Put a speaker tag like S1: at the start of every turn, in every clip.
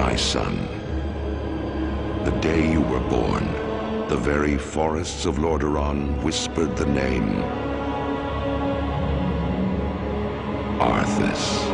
S1: my son. The day you were born, the very forests of Lordaeron whispered the name Arthas.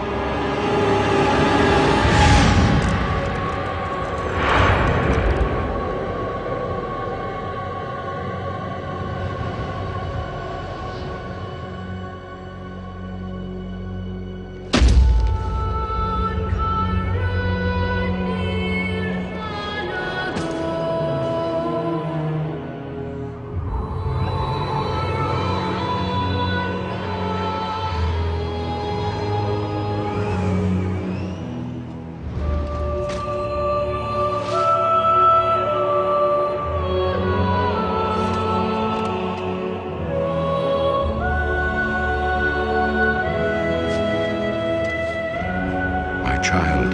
S1: Child,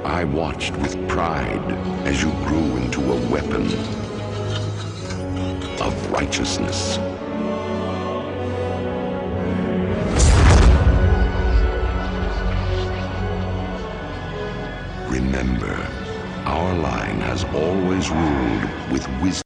S1: I watched with pride as you grew into a weapon of righteousness. Remember, our line has always ruled with wisdom.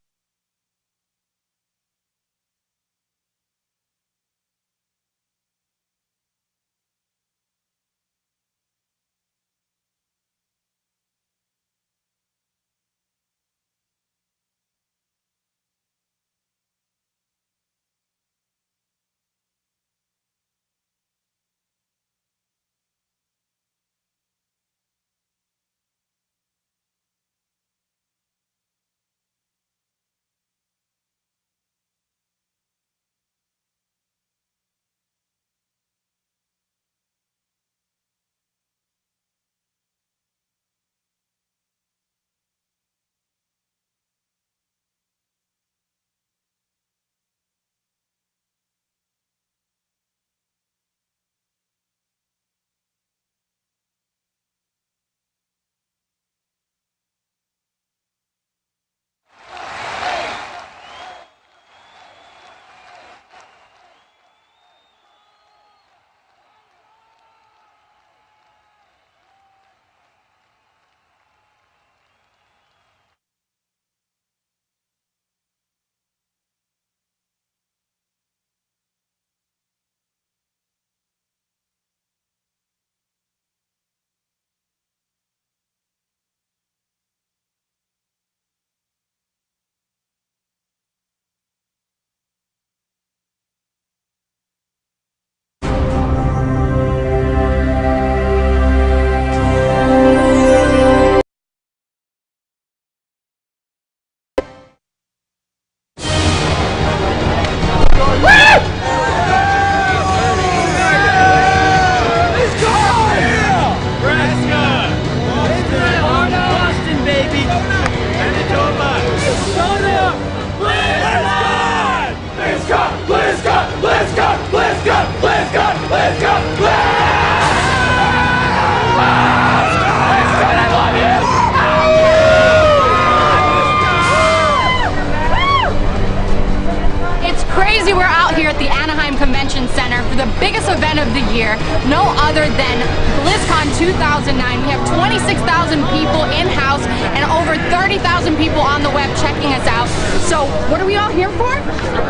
S2: Convention Center for the biggest event of the year, no other than Blizzcon 2009. We have 26,000 people in-house and over 30,000 people on the web checking us out. So what are we all here for?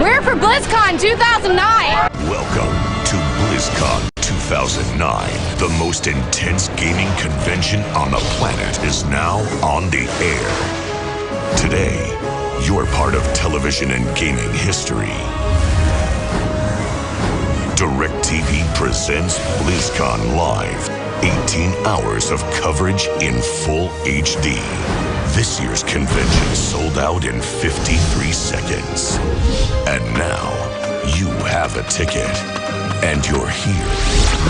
S2: We're here for Blizzcon 2009.
S3: Welcome to Blizzcon 2009. The most intense gaming convention on the planet is now on the air. Today, you're part of television and gaming history. DirecTV presents BlizzCon Live. 18 hours of coverage in full HD. This year's convention sold out in 53 seconds. And now, you have a ticket. And you're here,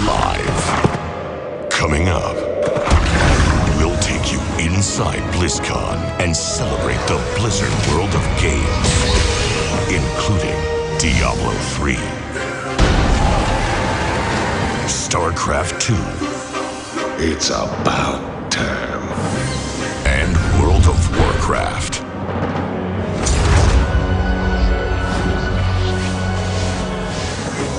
S3: live. Coming up, we'll take you inside BlizzCon and celebrate the Blizzard world of games, including Diablo 3, StarCraft 2,
S1: It's about time,
S3: and World of Warcraft.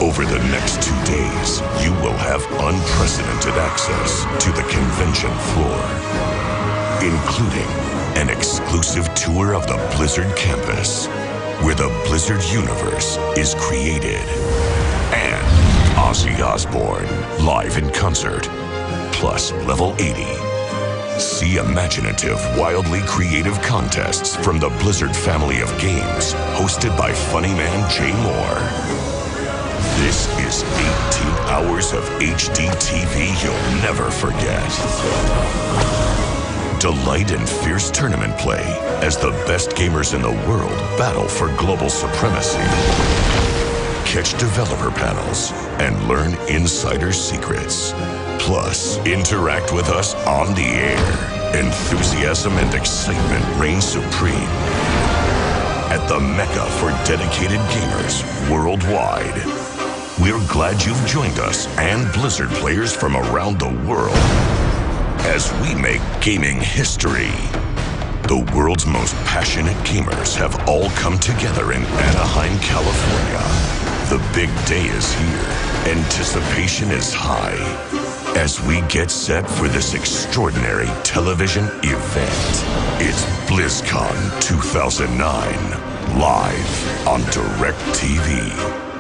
S3: Over the next 2 days, you will have have unprecedented access to the convention floor, including an exclusive tour of the Blizzard campus, where the Blizzard universe is created, and Ozzy Osbourne live in concert, plus level 80. See imaginative, wildly creative contests from the Blizzard family of games, hosted by funny man Jay Moore. This is 18 hours of HD TV you'll never forget. Delight in fierce tournament play as the best gamers in the world battle for global supremacy. Catch developer panels and learn insider secrets. Plus, interact with us on the air. Enthusiasm and excitement reign supreme at the Mecca for dedicated gamers worldwide. We're glad you've joined us and Blizzard players from around the world as we make gaming history. The world's most passionate gamers have all come together in Anaheim, California. The big day is here. Anticipation is high as we get set for this extraordinary television event. It's BlizzCon 2009, live on DirecTV.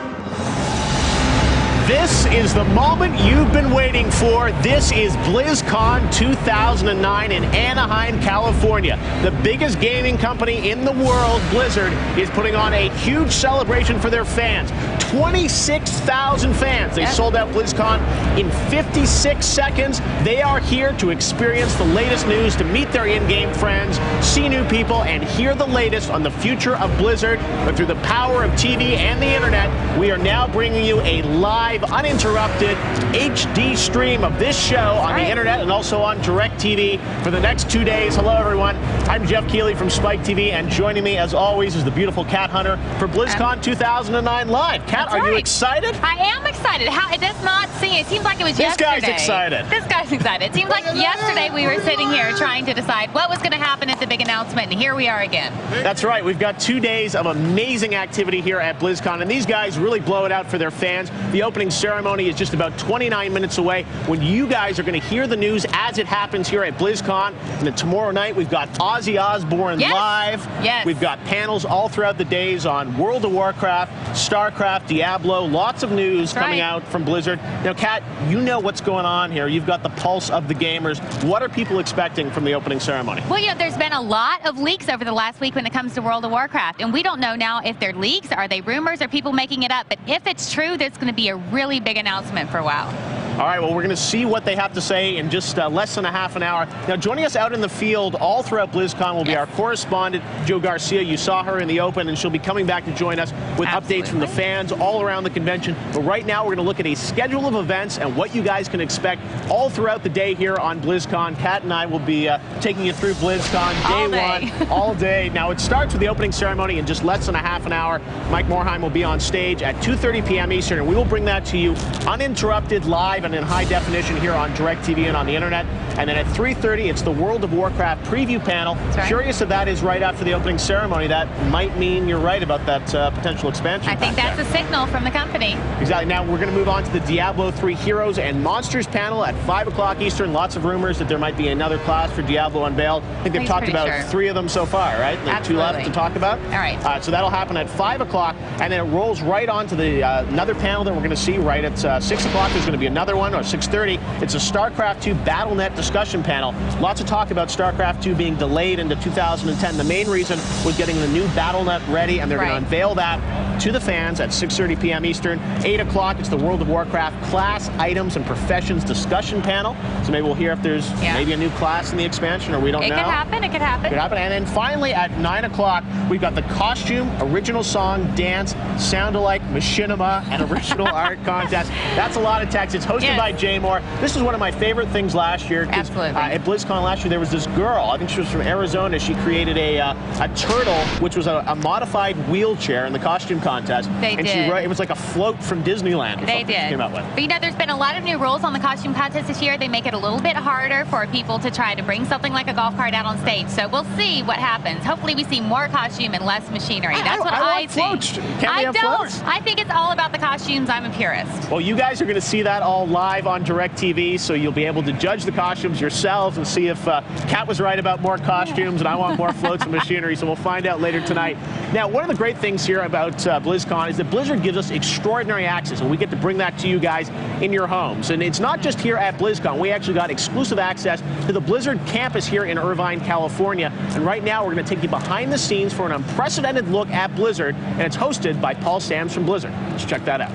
S4: This is the moment you've been waiting for. This is BlizzCon 2009 in Anaheim, California. The biggest gaming company in the world, Blizzard, is putting on a huge celebration for their fans. 26,000 fans. They sold out BlizzCon in 56 seconds. They are here to experience the latest news, to meet their in-game friends, see new people, and hear the latest on the future of Blizzard. But through the power of TV and the internet, we are now bringing you a live, uninterrupted HD stream of this show on the internet and also on DirecTV for the next 2 days. Hello, everyone. I'm Jeff Keighley from Spike TV, and joining me, as always, is the beautiful Kat Hunter for BlizzCon 2009 Live. Kat, are you excited?
S2: I am excited. It does not seem. It seems like it was yesterday.
S4: This guy's excited.
S2: This guy's excited. It seems like yesterday we were sitting here trying to decide what was going to happen at the big announcement, and here we are again.
S4: That's right. We've got 2 days of amazing activity here at BlizzCon, and these guys really blow it out for their fans. The opening ceremony is just about 29 minutes away when you guys are going to hear the news as it happens here at BlizzCon. And then tomorrow night, we've got Ozzy Osbourne live.
S2: Yes.
S4: We've got panels all throughout the days on World of Warcraft, StarCraft, Diablo, lots of news coming out from Blizzard. Now, Kat, you know what's going on here. You've got the pulse of the gamers. What are people expecting from the opening ceremony?
S2: Well, there's been a lot of leaks over the last week when it comes to World of Warcraft, and we don't know now if they're leaks, are they rumors, are people making it up? But if it's true, there's going to be a really big announcement for WoW.
S4: All right, well, we're going to see what they have to say in just less than a half an hour. Now, joining us out in the field all throughout BlizzCon will be our correspondent, Jo Garcia. You saw her in the open, and she'll be coming back to join us with updates from the fans all around the convention. But right now, we're going to look at a schedule of events and what you guys can expect all throughout the day here on BlizzCon. Kat and I will be taking you through BlizzCon day one, all day. Now, it starts with the opening ceremony in just less than a half an hour. Mike Morheim will be on stage at 2:30 p.m. Eastern, and we will bring that to you uninterrupted, live, and in high definition here on DirecTV and on the internet. And then at 3:30, it's the World of Warcraft preview panel. Curious if that is right after the opening ceremony. That might mean you're right about that potential expansion.
S2: I think that's a signal from the company.
S4: Exactly. Now we're going to move on to the Diablo 3 Heroes and Monsters panel at 5 o'clock Eastern. Lots of rumors that there might be another class for Diablo unveiled. I think they've talked about 3 of them so far, right? There's 2 left to talk about.
S2: All right.
S4: So that'll happen at 5 o'clock, and then it rolls right on to the another panel that we're going to see right at 6 o'clock. There's going to be another one, or 6:30. It's a StarCraft 2 BattleNet discussion panel. Lots of talk about StarCraft 2 being delayed into 2010. The main reason was getting the new BattleNet ready, and they're going to unveil that to the fans at 6:30 p.m. Eastern. 8 o'clock, it's the World of Warcraft class, items, and professions discussion panel. So maybe we'll hear if there's maybe a new class in the expansion, or we don't know.
S2: It could happen. It could happen.
S4: It could happen. And then finally at 9 o'clock, we've got the costume, original song, dance, sound-alike, machinima, and original art contest. That's a lot of text. It's hosted by Jay Moore. This is one of my favorite things last year.
S2: Absolutely.
S4: At BlizzCon last year, there was this girl, I think she was from Arizona. She created a turtle, which was a modified wheelchair in the costume contest.
S2: They
S4: and
S2: did.
S4: It was like a float from Disneyland.
S2: They did.
S4: She came out with.
S2: But there's been a lot of new rules on the costume contest this year. They make it a little bit harder for people to try to bring something like a golf cart out on stage. So we'll see what happens. Hopefully we see more costume and less machinery. That's what I think.
S4: I don't.
S2: I think it's all about the costumes. I'm a purist.
S4: Well, you guys are going to see that all live on DirecTV, so you'll be able to judge the costumes yourselves and see if Kat was right about more costumes and I want more floats and machinery, so we'll find out later tonight. Now, one of the great things here about BlizzCon is that Blizzard gives us extraordinary access, and we get to bring that to you guys in your homes. And it's not just here at BlizzCon. We actually got exclusive access to the Blizzard campus here in Irvine, California. And right now, we're going to take you behind the scenes for an unprecedented look at Blizzard, and it's hosted by Paul Sams from Blizzard. Let's check that out.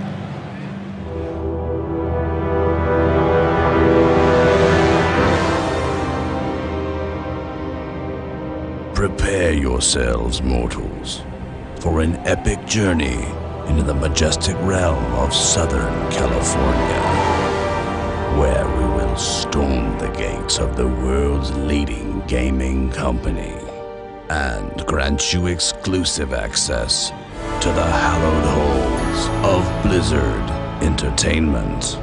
S5: Prepare yourselves, mortals, for an epic journey into the majestic realm of Southern California, where we will storm the gates of the world's leading gaming company and grant you exclusive access to the hallowed halls of Blizzard Entertainment.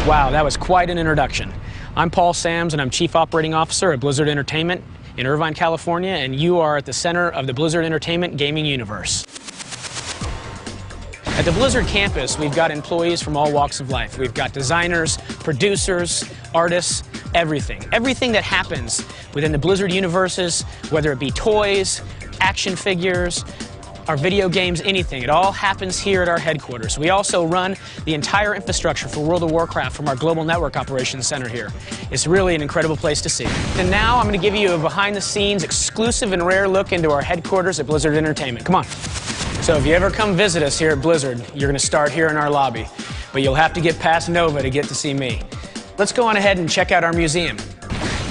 S6: Wow, that was quite an introduction. I'm Paul Sams, and I'm Chief Operating Officer at Blizzard Entertainment in Irvine, California, and you are at the center of the Blizzard Entertainment gaming universe. At the Blizzard campus, we've got employees from all walks of life. We've got designers, producers, artists, everything. Everything that happens within the Blizzard universes, whether it be toys, action figures, our video games, anything. It all happens here at our headquarters. We also run the entire infrastructure for World of Warcraft from our Global Network Operations Center here. It's really an incredible place to see. And now I'm going to give you a behind-the-scenes, exclusive and rare look into our headquarters at Blizzard Entertainment. Come on. So if you ever come visit us here at Blizzard, you're going to start here in our lobby. But you'll have to get past Nova to get to see me. Let's go on ahead and check out our museum.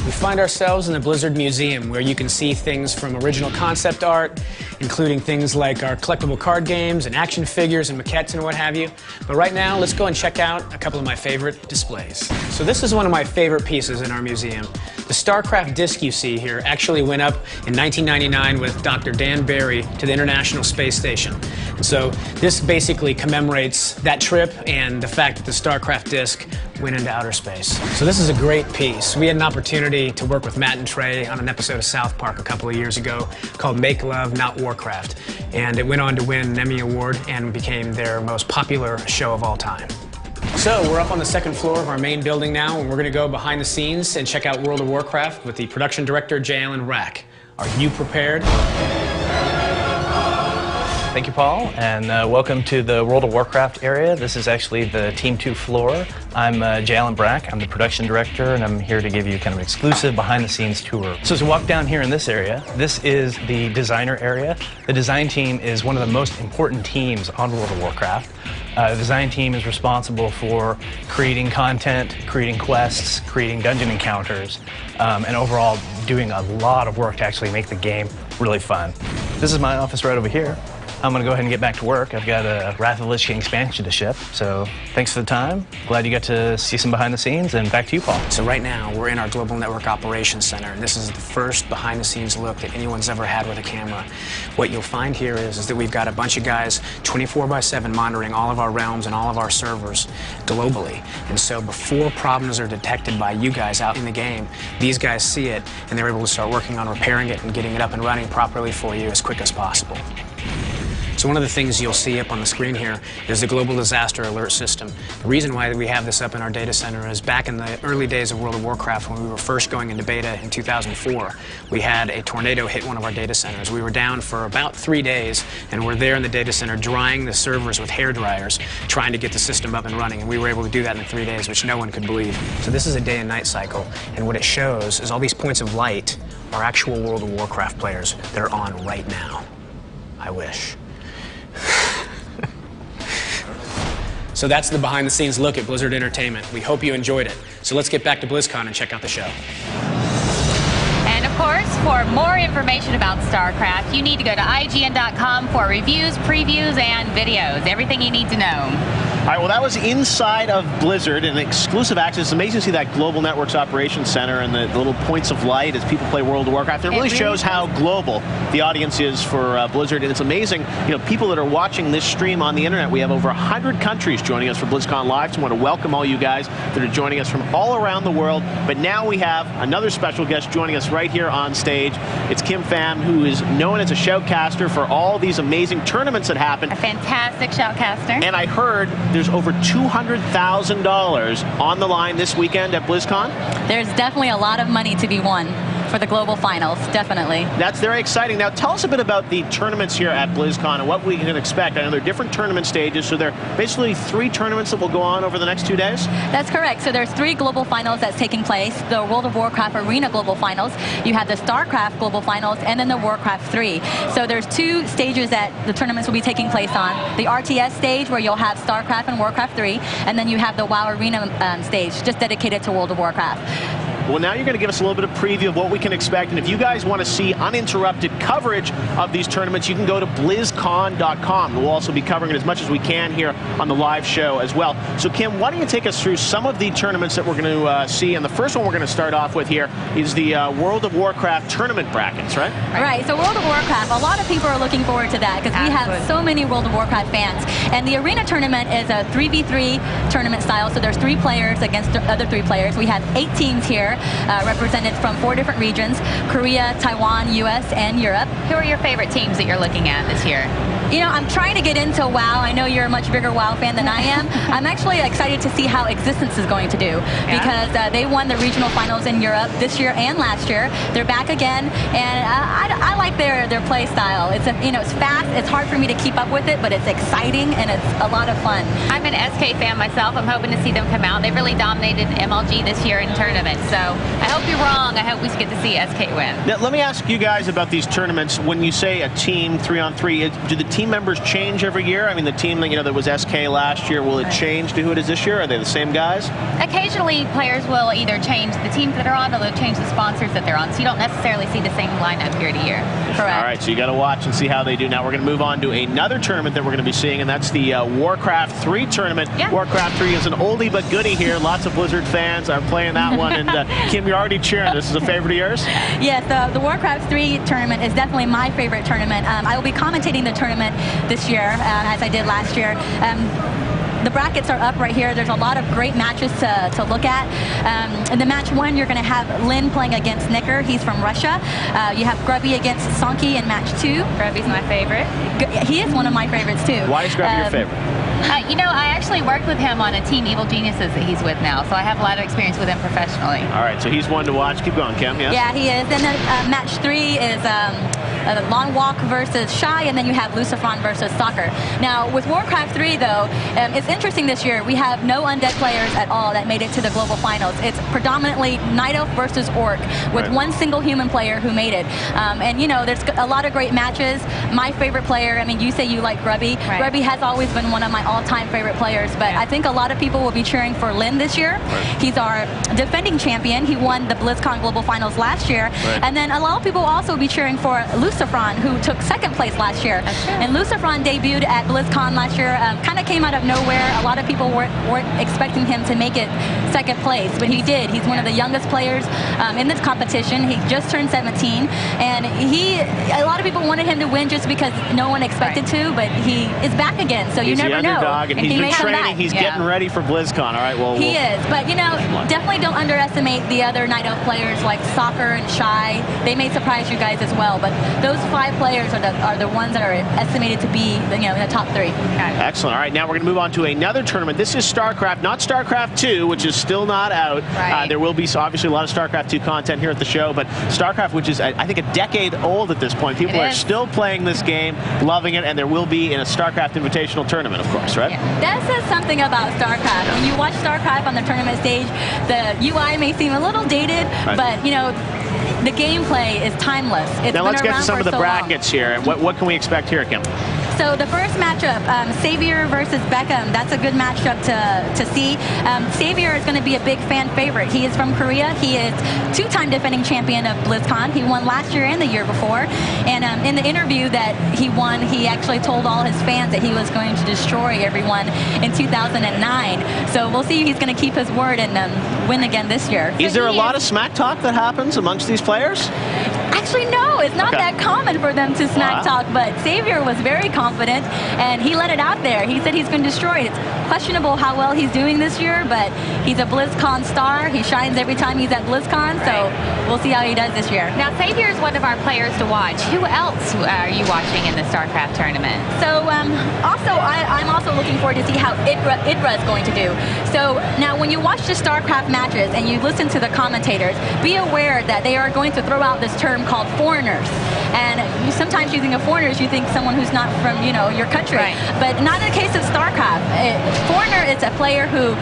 S6: We find ourselves in the Blizzard Museum, where you can see things from original concept art, including things like our collectible card games and action figures and maquettes and what have you. But right now, let's go and check out a couple of my favorite displays. So this is one of my favorite pieces in our museum. The StarCraft disc you see here actually went up in 1999 with Dr. Dan Barry to the International Space Station. And so this basically commemorates that trip and the fact that the StarCraft disc went into outer space. So this is a great piece. We had an opportunity to work with Matt and Trey on an episode of South Park a couple of years ago called Make Love, Not Warcraft. And it went on to win an Emmy Award and became their most popular show of all time. So we're up on the second floor of our main building now, and we're going to go behind the scenes and check out World of Warcraft with the production director, J. Allen Rack. Are you prepared?
S7: Thank you, Paul, and welcome to the World of Warcraft area. This is actually the Team 2 floor. I'm J. Allen Brack. I'm the production director, and I'm here to give you kind of an exclusive behind-the-scenes tour. So as we walk down here in this area, this is the designer area. The design team is one of the most important teams on World of Warcraft. The design team is responsible for creating content, creating quests, creating dungeon encounters, and overall doing a lot of work to actually make the game really fun. This is my office right over here. I'm going to go ahead and get back to work. I've got a Wrath of the Lich King expansion to ship, so thanks for the time. Glad you got to see some behind the scenes, and back to you, Paul.
S6: So right now, we're in our Global Network Operations Center, and this is the first behind-the-scenes look that anyone's ever had with a camera. What you'll find here is that we've got a bunch of guys 24/7 monitoring all of our realms and all of our servers globally. And so before problems are detected by you guys out in the game, these guys see it, and they're able to start working on repairing it and getting it up and running properly for you as quick as possible. So one of the things you'll see up on the screen here is the Global Disaster Alert System. The reason why we have this up in our data center is back in the early days of World of Warcraft, when we were first going into beta in 2004, we had a tornado hit one of our data centers. We were down for about 3 days, and we're there in the data center drying the servers with hair dryers, trying to get the system up and running, and we were able to do that in 3 days, which no one could believe. So this is a day and night cycle, and what it shows is all these points of light are actual World of Warcraft players that are on right now. I wish. So that's the behind-the-scenes look at Blizzard Entertainment. We hope you enjoyed it. So let's get back to BlizzCon and check out the show.
S8: And of course, for more information about StarCraft, you need to go to IGN.com for reviews, previews, and videos. Everything you need to know.
S4: All right, well, that was inside of Blizzard and exclusive access. It's amazing to see that Global Networks Operations Center and the little points of light as people play World of Warcraft. It really shows how global the audience is for Blizzard, and it's amazing, people that are watching this stream on the internet. We have over 100 countries joining us for BlizzCon Live, so I want to welcome all you guys that are joining us from all around the world. But now we have another special guest joining us right here on stage. It's Kim Pham, who is known as a shoutcaster for all these amazing tournaments that happen.
S8: A fantastic shoutcaster.
S4: And I heard there's over $200,000 on the line this weekend at BlizzCon.
S9: There's definitely a lot of money to be won for the global finals, definitely.
S4: That's very exciting. Now, tell us a bit about the tournaments here at BlizzCon and what we can expect. I know there are different tournament stages, so there are basically 3 tournaments that will go on over the next 2 days?
S9: That's correct. So there's 3 global finals that's taking place. The World of Warcraft Arena Global Finals, you have the StarCraft Global Finals, and then the Warcraft 3. So there's 2 stages that the tournaments will be taking place on. The RTS stage, where you'll have StarCraft and Warcraft 3, and then you have the WoW Arena stage, just dedicated to World of Warcraft.
S4: Well, now you're going to give us a little bit of preview of what we can expect. And if you guys want to see uninterrupted coverage of these tournaments, you can go to blizzcon.com. We'll also be covering it as much as we can here on the live show as well. So, Kim, why don't you take us through some of the tournaments that we're going to see? And the first one we're going to start off with here is the World of Warcraft tournament brackets, right?
S9: Right. So World of Warcraft, a lot of people are looking forward to that because we have so many World of Warcraft fans. And the Arena tournament is a 3v3 tournament style. So there's 3 players against other 3 players. We have 8 teams here. Represented from 4 different regions: Korea, Taiwan, US, and Europe.
S8: Who are your favorite teams that you're looking at this year?
S9: You know, I'm trying to get into WoW. I know you're a much bigger WoW fan than I am. I'm actually excited to see how Existence is going to do because they won the regional finals in Europe this year and last year. They're back again, and I like their play style. It's it's fast. It's hard for me to keep up with it, but it's exciting and it's a lot of fun.
S8: I'm an SK fan myself. I'm hoping to see them come out. They've really dominated MLG this year in tournaments, so I hope you're wrong. I hope we get to see SK win.
S4: Now, let me ask you guys about these tournaments. When you say a team 3-on-3, do the team members change every year? I mean, the team that was SK last year, will it change to who it is this year? Are they the same guys?
S8: Occasionally, players will either change the teams that are on or they'll change the sponsors that they're on, so you don't necessarily see the same lineup year to year.
S9: Correct.
S4: All right, so you got to watch and see how they do. Now we're going to move on to another tournament that we're going to be seeing, and that's the Warcraft 3 tournament.
S8: Yeah.
S4: Warcraft 3 is an oldie but goodie here. Lots of Blizzard fans are playing that one, and Kim, you're already cheering. This is a favorite of yours?
S9: Yes, the Warcraft 3 tournament is definitely my favorite tournament. I will be commentating the tournament this year, as I did last year. The brackets are up right here. There's a lot of great matches to look at. In the match 1, you're going to have Lin playing against Nicker. He's from Russia. You have Grubby against Sonky in match 2.
S8: Grubby's my favorite.
S9: He is one of my favorites, too.
S4: Why is Grubby your favorite?
S8: I actually worked with him on a Team Evil Geniuses that he's with now, so I have a lot of experience with him professionally.
S4: All right, so he's one to watch. Keep going, Kim, yes?
S9: Yeah, he is. And then match 3 is Long Walk versus Shy, and then you have Lucifron versus Soccer. Now, with Warcraft 3, though, it's interesting this year. We have no undead players at all that made it to the global finals. It's predominantly Night Elf versus Orc, with one single human player who made it. And, there's a lot of great matches. My favorite player, I mean, you say you like Grubby. Right. Grubby has always been one of my all-time favorite players, but I think a lot of people will be cheering for Lin this year. He's our defending champion. He won the BlizzCon Global Finals last year. And then a lot of people will also be cheering for Lucifron, who took 2nd place last year. And Lucifron debuted at BlizzCon last year, kind of came out of nowhere. A lot of people weren't expecting him to make it 2nd place, but he did. He's one of the youngest players in this competition. He just turned 17, and a lot of people wanted him to win just because no one expected to, but he is back again, so you never know.
S4: And he's been training. He's getting ready for BlizzCon. All right, well,
S9: he is, but definitely don't underestimate the other Night Elf players like Soccer and Shy. They may surprise you guys as well, but those 5 players are the ones that are estimated to be in the top 3.
S4: Excellent. All right, now we're going to move on to another tournament. This is StarCraft, not StarCraft 2, which is still not out. There will be obviously a lot of StarCraft 2 content here at the show, but StarCraft, which is I think a decade old at this point. People are still playing this game, loving it, and there will be in a StarCraft Invitational tournament, of course, right?
S9: That says something about StarCraft. When you watch StarCraft on the tournament stage, the UI may seem a little dated, but the gameplay is timeless. It's
S4: now let's get to some of the brackets here. What can we expect here, Kim?
S9: So the first matchup, Savior versus Beckham, that's a good matchup to see. Savior is going to be a big fan favorite. He is from Korea. He is 2-time defending champion of BlizzCon. He won last year and the year before. And in the interview that he won, he actually told all his fans that he was going to destroy everyone in 2009. So we'll see if he's going to keep his word and win again this year.
S4: Is there a lot of smack talk that happens amongst these players?
S9: I Actually, no, it's not that common for them to smack talk, but Xavier was very confident, and he let it out there. He said he's going to destroy it. It's questionable how well he's doing this year, but he's a BlizzCon star. He shines every time he's at BlizzCon, so we'll see how he does this year.
S8: Now, Xavier is one of our players to watch. Who else are you watching in the StarCraft tournament?
S9: So I'm also looking forward to see how IDRA is going to do. So now when you watch the StarCraft matches and you listen to the commentators, be aware that they are going to throw out this term called foreigners. And sometimes using a foreigners, you think someone who's not from, your country.
S8: Right.
S9: But not in the case of StarCraft. Foreigner is a player who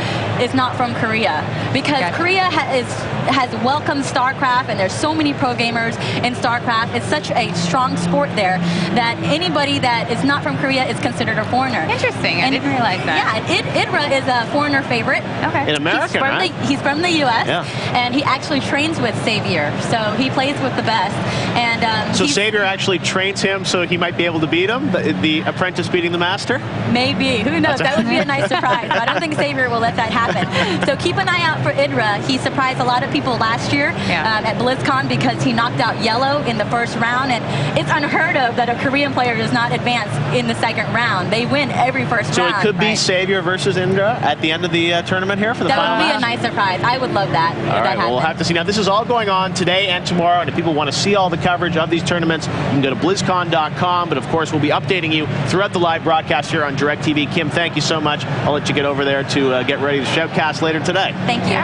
S9: is not from Korea. Because Korea has welcomed StarCraft, and there's so many pro gamers in StarCraft. It's such a strong sport there that anybody that is not from Korea is considered a foreigner.
S8: Interesting. I didn't realize that.
S9: Yeah, IDRA is a foreigner favorite.
S8: Okay.
S4: In America,
S9: he's from the U.S. And he actually trains with Xavier, so he plays with the best. And
S4: so Xavier actually trains him, so he might be able to beat him. The apprentice beating the master.
S9: Maybe. Who knows? That would be a nice surprise. But I don't think Xavier will let that happen. So keep an eye out for IDRA. He surprised a lot of people last year at BlizzCon because he knocked out Yellow in the first round, and it's unheard of that a Korean player does not advance in the second round. They win every first round.
S4: So it could be Xavier versus Indra at the end of the tournament here for the final match?
S9: That would be a nice surprise. I would love that.
S4: All right, well, we'll have to see. Now, this is all going on today and tomorrow, and if people want to see all the coverage of these tournaments, you can go to BlizzCon.com, but of course, we'll be updating you throughout the live broadcast here on DirecTV. Kim, thank you so much. I'll let you get over there to get ready to shoutcast later today.
S9: Thank you.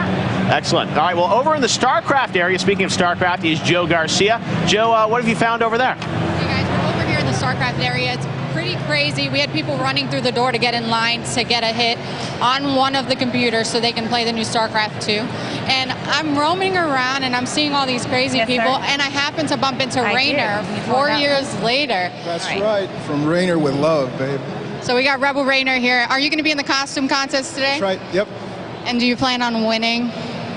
S4: Excellent. All right, well, over in the StarCraft area, speaking of StarCraft, is Joe Garcia. Joe, what have you found over there?
S2: Hey guys, we're over here in the StarCraft area. It's pretty crazy. We had people running through the door to get in line to get a hit on one of the computers so they can play the new StarCraft 2. And I'm roaming around and I'm seeing all these crazy people, and I happen to bump into Rainer 4 years later.
S10: That's right. From Rainer with love, babe.
S2: So we got Rebel Rainer here. Are you going to be in the costume contest today?
S10: That's right. Yep.
S2: And do you plan on winning?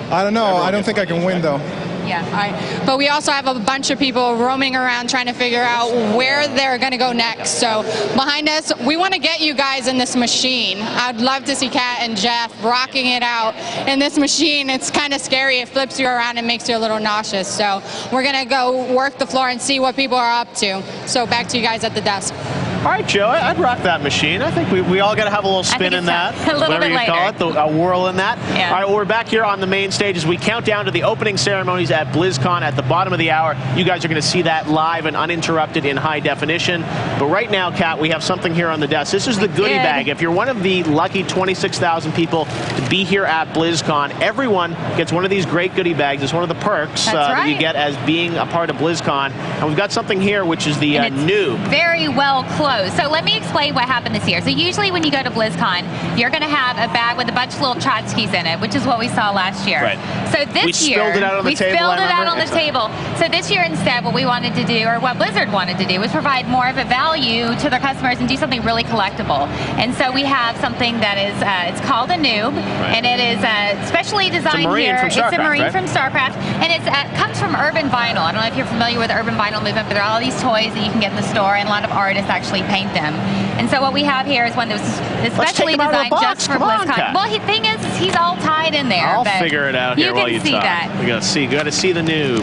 S10: I don't know. I don't think I can win, though.
S2: Yeah, all right. But we also have a bunch of people roaming around trying to figure out where they're going to go next. So behind us, we want to get you guys in this machine. I'd love to see Kat and Jeff rocking it out in this machine. It's kind of scary. It flips you around and makes you a little nauseous. So we're going to go work the floor and see what people are up to. So back to you guys at the desk.
S4: All right, Joe, I'd rock that machine. I think we all got to have a little spin in that.
S8: A little
S4: whatever
S8: bit
S4: you
S8: later.
S4: call it, a whirl in that.
S8: Yeah.
S4: All right, well, we're back here on the main stage as we count down to the opening ceremonies at BlizzCon at the bottom of the hour. You guys are going to see that live and uninterrupted in high definition. But right now, Kat, we have something here on the desk. This is the goodie bag. If you're one of the lucky 26,000 people to be here at BlizzCon, everyone gets one of these great goodie bags. It's one of the perks that you get as being a part of BlizzCon. And we've got something here, which is the noob.
S8: Very well closed. So let me explain what happened this year. So usually when you go to BlizzCon, you're going to have a bag with a bunch of little tchotchkes in it, which is what we saw last year.
S4: Right.
S8: So this year,
S4: we spilled it out on the table.
S8: We spilled it out on the table. So this year instead, what we wanted to do, or what Blizzard wanted to do, was provide more of a value to their customers and do something really collectible. And so we have something that is, it's called a noob, and it is specially designed here. It's a Marine from StarCraft, and it comes from Urban Vinyl. I don't know if you're familiar with the Urban Vinyl movement, but there are all these toys that you can get in the store, and a lot of artists actually paint them. And so what we have here is one that was especially designed just for BlizzCon. Well, the thing is, he's all tied in there.
S4: I'll figure it out here while you talk.
S8: You can see that.
S4: We got to see the noob.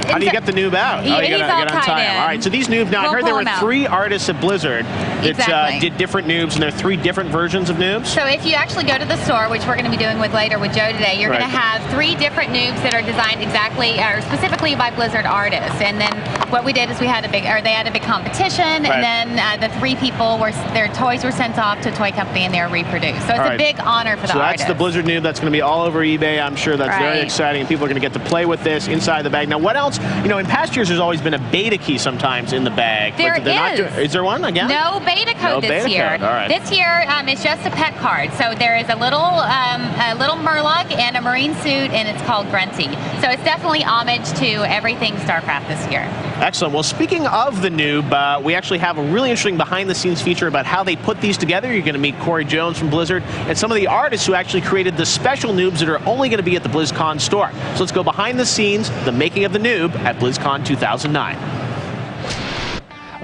S4: How do you get the noob out?
S8: He's all tied in.
S4: All right, so these noobs, now I heard there were 3 artists at Blizzard that did different noobs, and there are 3 different versions of noobs.
S8: So if you actually go to the store, which we're going to be doing with later with Joe today, you're going to have 3 different noobs that are designed exactly, or specifically by Blizzard artists. And then what we did is they had a big competition, and then the 3 people their toys were sent off to a toy company and they were reproduced. So it's a big honor for the artists.
S4: So that's the Blizzard noob. That's going to be all over eBay. I'm sure that's very exciting, and people are going to get to play with this inside the bag. Now, what else? You know, in past years, there's always been a beta key sometimes in the bag.
S8: There is.
S4: Is there one again?
S8: No beta code this year.
S4: All right.
S8: This year, it's just a pet card. So there is a little Murloc and a Marine suit, and it's called Grunty. So it's definitely homage to everything StarCraft this year.
S4: Excellent. Well, speaking of the noob, we actually have a really interesting behind-the-scenes feature about how they put these together. You're going to meet Corey Jones from Blizzard and some of the artists who actually created the special noobs that are only going to be at the BlizzCon store. So let's go behind the scenes, the making of the noob at BlizzCon 2009.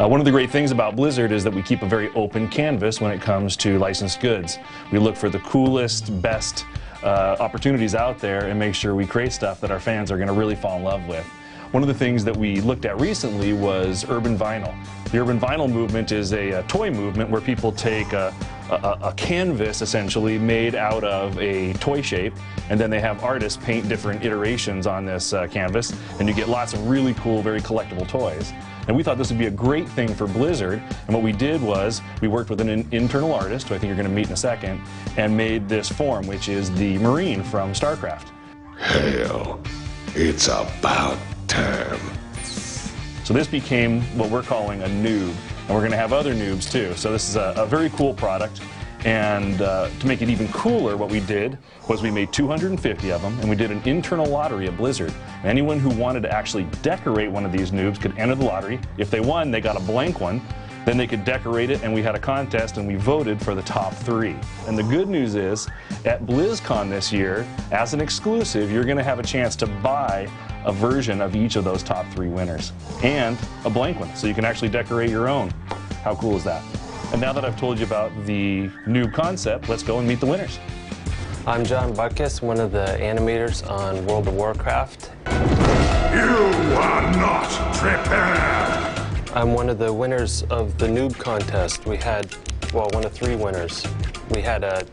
S11: One of the great things about Blizzard is that we keep a very open canvas when it comes to licensed goods. We look for the coolest, best opportunities out there and make sure we create stuff that our fans are going to really fall in love with. One of the things that we looked at recently was urban vinyl. The urban vinyl movement is a toy movement where people take a canvas essentially made out of a toy shape, and then they have artists paint different iterations on this canvas, and you get lots of really cool, very collectible toys. And we thought this would be a great thing for Blizzard, and what we did was we worked with an internal artist, who I think you're going to meet in a second, and made this form, which is the Marine from StarCraft.
S1: Hell, it's about time.
S11: So this became what we're calling a noob, and we're going to have other noobs too. So this is a very cool product, and to make it even cooler, what we did was we made 250 of them, and we did an internal lottery at Blizzard. And anyone who wanted to actually decorate one of these noobs could enter the lottery. If they won, they got a blank one. Then they could decorate it, and we had a contest, and we voted for the top 3. And the good news is, at BlizzCon this year, as an exclusive, you're going to have a chance to buy a version of each of those top 3 winners, and a blank one, so you can actually decorate your own. How cool is that? And now that I've told you about the noob concept, let's go and meet the winners.
S12: I'm John Butkus, one of the animators on World of Warcraft.
S3: You are not prepared!
S12: I'm one of the winners of the noob contest. We had, well, one of 3 winners. We had a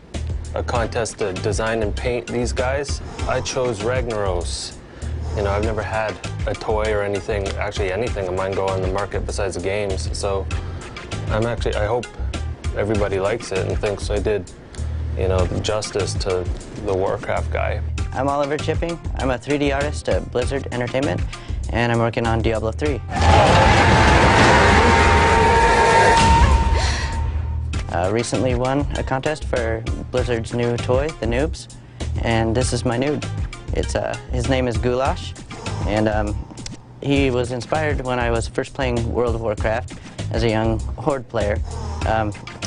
S12: contest to design and paint these guys. I chose Ragnaros. You know, I've never had a toy or anything, actually anything of mine go on the market besides the games. So I hope everybody likes it and thinks I did, you know, justice to the Warcraft guy.
S13: I'm Oliver Chipping. I'm a 3D artist at Blizzard Entertainment, and I'm working on Diablo 3. Recently won a contest for Blizzard's new toy, the Noobs, and this is my noob. His name is Goulash, and he was inspired when I was first playing World of Warcraft as a young Horde player.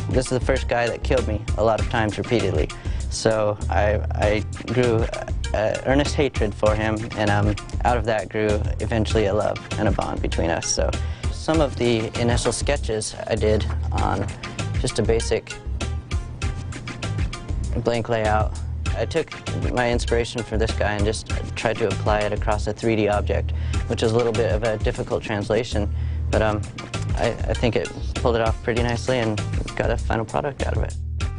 S13: This is the first guy that killed me a lot of times repeatedly. So I grew earnest hatred for him, and out of that grew eventually a love and a bond between us. So some of the initial sketches I did on just a basic blank layout. I took my inspiration for this guy and just tried to apply it across a 3D object, which is a little bit of a difficult translation, but I think it pulled it off pretty nicely and got a final product out of it.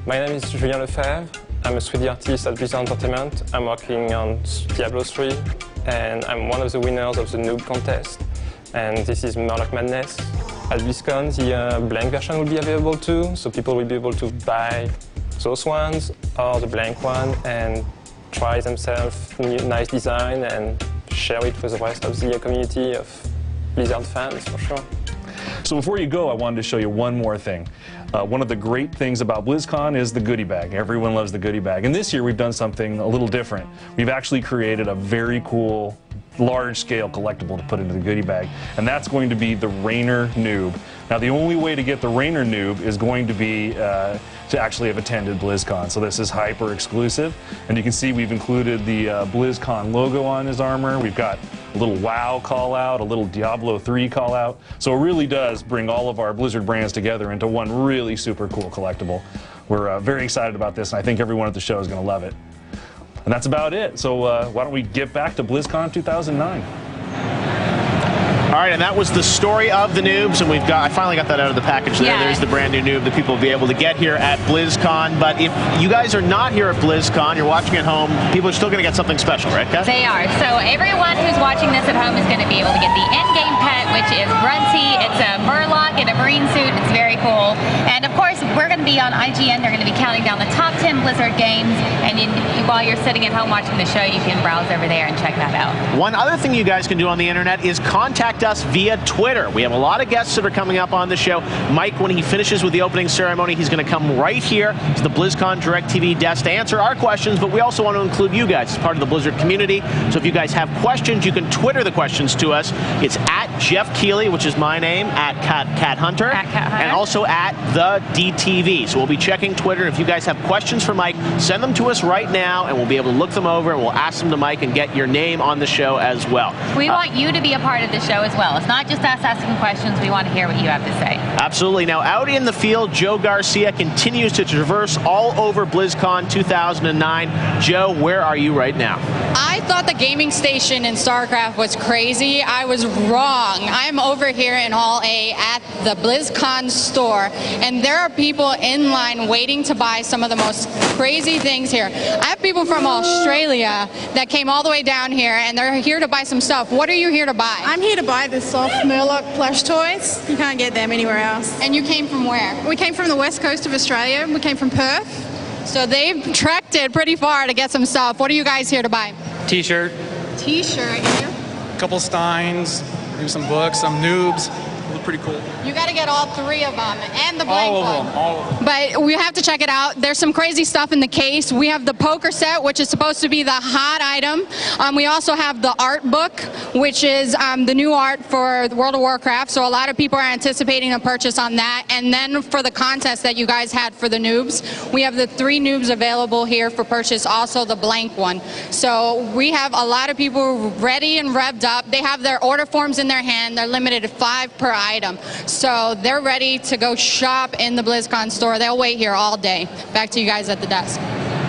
S14: My name is Julien Lefebvre. I'm a 3D artist at Blizzard Entertainment. I'm working on Diablo 3, and I'm one of the winners of the noob contest. And this is Murloc Madness. At BlizzCon, the blank version will be available too, so people will be able to buy those ones or the blank one and try themselves nice design and share it with the rest of the community of Blizzard fans, for sure.
S11: So before you go, I wanted to show you one more thing. One of the great things about BlizzCon is the goodie bag. Everyone loves the goodie bag. And this year we've done something a little different. We've actually created a very cool, large-scale collectible to put into the goodie bag, and that's going to be the Rainer Noob. Now, the only way to get the Rainer Noob is going to be to actually have attended BlizzCon. So this is hyper exclusive, and you can see we've included the BlizzCon logo on his armor. We've got a little WoW call out, a little Diablo 3 call out. So it really does bring all of our Blizzard brands together into one really super cool collectible. We're very excited about this, and I think everyone at the show is going to love it. And that's about it. So why don't we get back to BlizzCon 2009?
S4: All right, and that was the story of the noobs, and I finally got that out of the package there. Yeah. There's the brand new noob that people will be able to get here at BlizzCon. But if you guys are not here at BlizzCon, you're watching at home, people are still going to get something special, right, Kat?
S8: They are. So everyone who's watching this at home is going to be able to get the in-game pet, which is Grunty. It's a Murloc in a marine suit. It's very cool. And of course, we're going to be on IGN. They're going to be counting down the top 10 Blizzard games. And while you're sitting at home watching the show, you can browse over there and check that out. One
S4: other thing you guys can do on the internet is contact us via Twitter. We have a lot of guests that are coming up on the show. Mike, when he finishes with the opening ceremony, he's going to come right here to the BlizzCon DirecTV desk to answer our questions, but we also want to include you guys as part of the Blizzard community. So if you guys have questions, you can Twitter the questions to us. It's at Jeff Keighley, which is my name, at Cat Hunter, and also at the DTV. So we'll be checking Twitter. If you guys have questions for Mike, send them to us right now, and we'll be able to look them over, and we'll ask them to Mike and get your name on the show as well.
S8: We want you to be a part of the show as well. It's not just us asking questions. We want to hear what you have to say.
S4: Absolutely. Now, out in the field, Joe Garcia continues to traverse all over BlizzCon 2009. Joe, where are you right now?
S2: I thought the gaming station in StarCraft was crazy. I was wrong. I'm over here in Hall A at the BlizzCon store, and there are people in line waiting to buy some of the most crazy things here. I have people from Australia that came all the way down here, and they're here to buy some stuff. What are you here to buy?
S15: I'm here to buy the soft Murloc plush toys. You can't get them anywhere else.
S2: And you came from where?
S15: We came from the west coast of Australia. We came from Perth.
S2: So they've trekked it pretty far to get some stuff. What are you guys here to buy?
S16: T-shirt.
S2: T-shirt. And you?
S16: A couple Steins, maybe some books, some noobs. Look pretty cool.
S2: You got to get all three of them and the blank
S16: all
S2: one.
S16: All of them.
S2: But we have to check it out. There's some crazy stuff in the case. We have the poker set, which is supposed to be the hot item. We also have the art book, which is the new art for World of Warcraft. So a lot of people are anticipating a purchase on that. And then for the contest that you guys had for the noobs, we have the 3 noobs available here for purchase, also the blank one. So we have a lot of people ready and revved up. They have their order forms in their hand. They're limited to 5 per item. So they're ready to go shop in the BlizzCon store. They'll wait here all day. Back to you guys at the desk.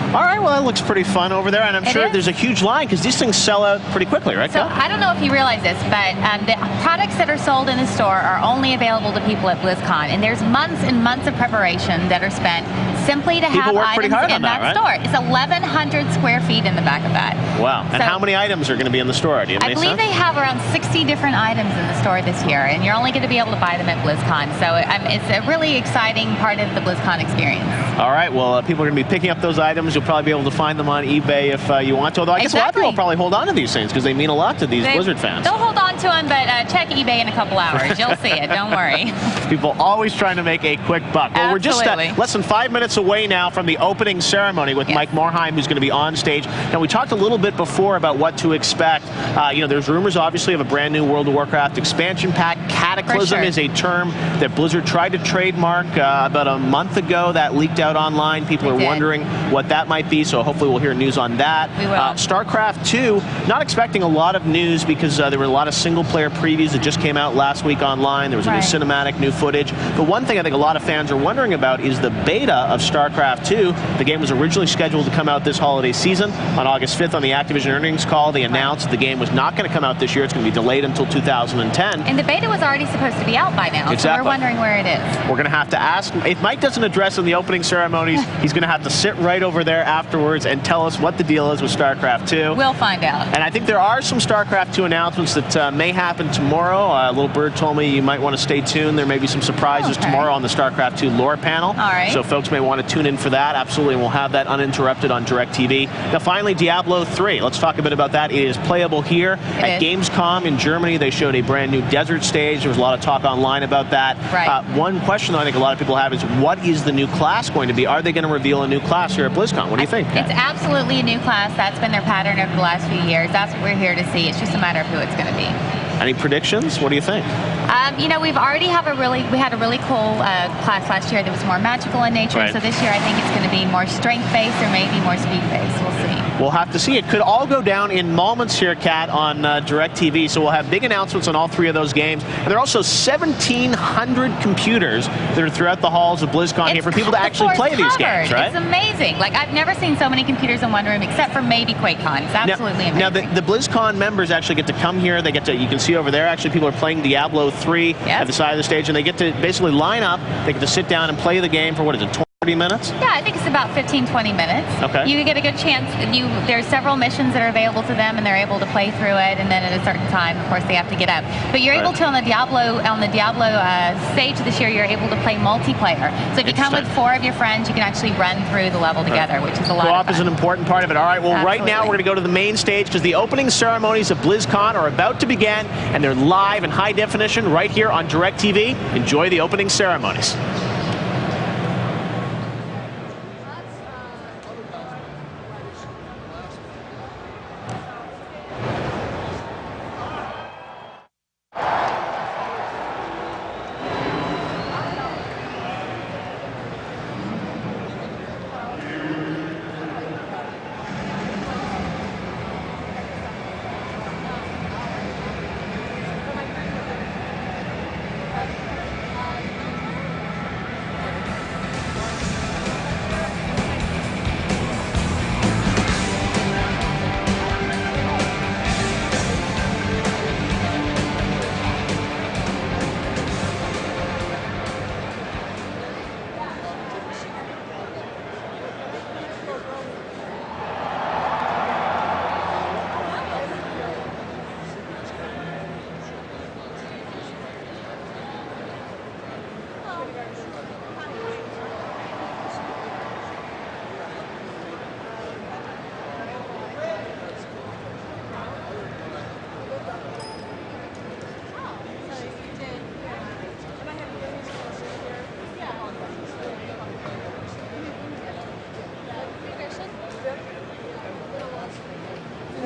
S4: All right, well, that looks pretty fun over there, and I'm sure there's a huge line because these things sell out pretty quickly, right?
S8: So I don't know if you realize this, but the products that are sold in the store are only available to people at BlizzCon, and there's months and months of preparation that are spent simply to have items in that store. It's 1,100 square feet in the back of that.
S4: Wow. And how many items are going to be in the store? Do you have any
S8: I believe they have around 60 different items in the store this year, and you're only going to be able to buy them at BlizzCon. So it's a really exciting part of the BlizzCon experience.
S4: All right, well, people are going to be picking up those items. You'll probably be able to find them on eBay if you want to. Although I guess a lot of people probably hold on to these things because they mean a lot to these Blizzard fans.
S8: They'll hold on to them, but check eBay in a couple hours. You'll see it. Don't worry.
S4: People always trying to make a quick buck. Well, we're just less than 5 minutes away now from the opening ceremony with Mike Morheim, who's going to be on stage. Now, we talked a little bit before about what to expect. There's rumors, obviously, of a brand new World of Warcraft expansion pack. Cataclysm is a term that Blizzard tried to trademark about a month ago. That leaked out online. People are wondering what that might be, so hopefully we'll hear news on that.
S8: We will.
S4: StarCraft 2, not expecting a lot of news because there were a lot of single-player previews that just came out last week online. There was a new cinematic, new footage. But one thing I think a lot of fans are wondering about is the beta of StarCraft 2. The game was originally scheduled to come out this holiday season. On August 5th on the Activision earnings call, they announced that the game was not going to come out this year. It's going to be delayed until 2010.
S8: And the beta was already supposed to be out by now, so we're wondering where it is.
S4: We're going to have to ask. If Mike doesn't address in the opening ceremonies, he's going to have to sit right over there afterwards and tell us what the deal is with StarCraft 2.
S8: We'll find out.
S4: And I think there are some StarCraft 2 announcements that may happen tomorrow. Little Bird told me you might want to stay tuned. There may be some surprises tomorrow on the StarCraft 2 lore panel.
S8: All right.
S4: So folks may want to tune in for that. Absolutely, and we'll have that uninterrupted on DirecTV. Now, finally, Diablo 3. Let's talk a bit about that. It is playable here at Gamescom in Germany. They showed a brand new desert stage. There was a lot of talk online about that.
S8: Right.
S4: One question I think a lot of people have is, what is the new class going to be? Are they going to reveal a new class here at BlizzCon? What do you think?
S8: It's absolutely a new class. That's been their pattern over the last few years. That's what we're here to see. It's just a matter of who it's going to be.
S4: Any predictions? What do you think?
S8: We've already we had a really cool class last year that was more magical in nature.
S4: Right.
S8: So this year I think it's going to be more strength-based or maybe more speed-based. We'll see.
S4: We'll have to see. It could all go down in moments here, Kat, on DirecTV. So we'll have big announcements on all 3 of those games. And there are also 1,700 computers that are throughout the halls of BlizzCon here for people to actually play these games, right?
S8: It's amazing. Like, I've never seen so many computers in one room except for maybe QuakeCon. It's absolutely amazing.
S4: Now, the BlizzCon members actually get to come here. They get to, you can see over there, actually, people are playing Diablo 3 at the side of the stage, and they get to basically line up. They get to sit down and play the game for, what is it, 30 minutes?
S8: Yeah, I think it's about 15-20 minutes.
S4: Okay.
S8: You get a good chance. There's several missions that are available to them, and they're able to play through it. And then at a certain time, of course, they have to get up. But you're able to on the Diablo stage this year. You're able to play multiplayer. So if you come with 4 of your friends, you can actually run through the level together, which is a lot of fun.
S4: Co-op is an important part of it. All right. Well, right now we're going to go to the main stage because the opening ceremonies of BlizzCon are about to begin, and they're live in high definition right here on DirecTV. Enjoy the opening ceremonies.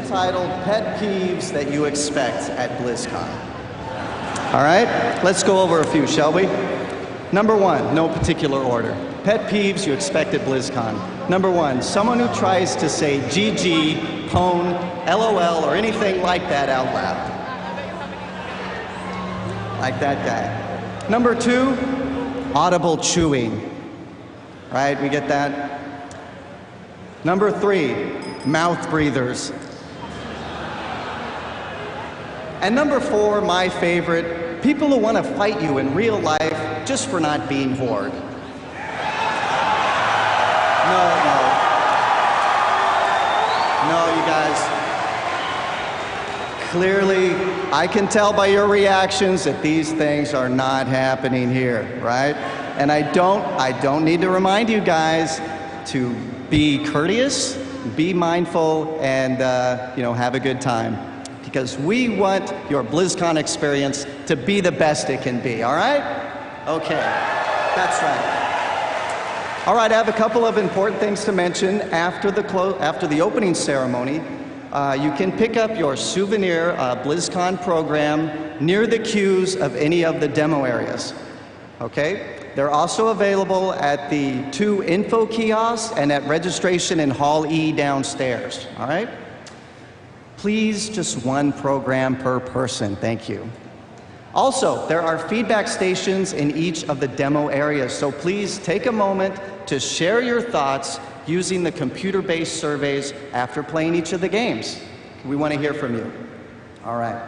S17: titled Pet Peeves That You Expect at BlizzCon. All right, let's go over a few, shall we? Number one, no particular order. Pet peeves you expect at BlizzCon. Number one, someone who tries to say GG, pwn, LOL, or anything like that out loud. Like that guy. Number two, audible chewing. Right, we get that? Number three, mouth breathers. And number four, my favorite, people who want to fight you in real life just for not being Horde. No, you guys. Clearly, I can tell by your reactions that these things are not happening here, right? And I don't need to remind you guys to be courteous, be mindful, and have a good time. Because we want your BlizzCon experience to be the best it can be, all right? Okay, that's right. All right, I have a couple of important things to mention. After the opening ceremony, you can pick up your souvenir BlizzCon program near the queues of any of the demo areas, okay? They're also available at the 2 info kiosks and at registration in Hall E downstairs, all right? Please, just one program per person, thank you. Also, there are feedback stations in each of the demo areas, so please take a moment to share your thoughts using the computer-based surveys after playing each of the games. We want to hear from you. All right.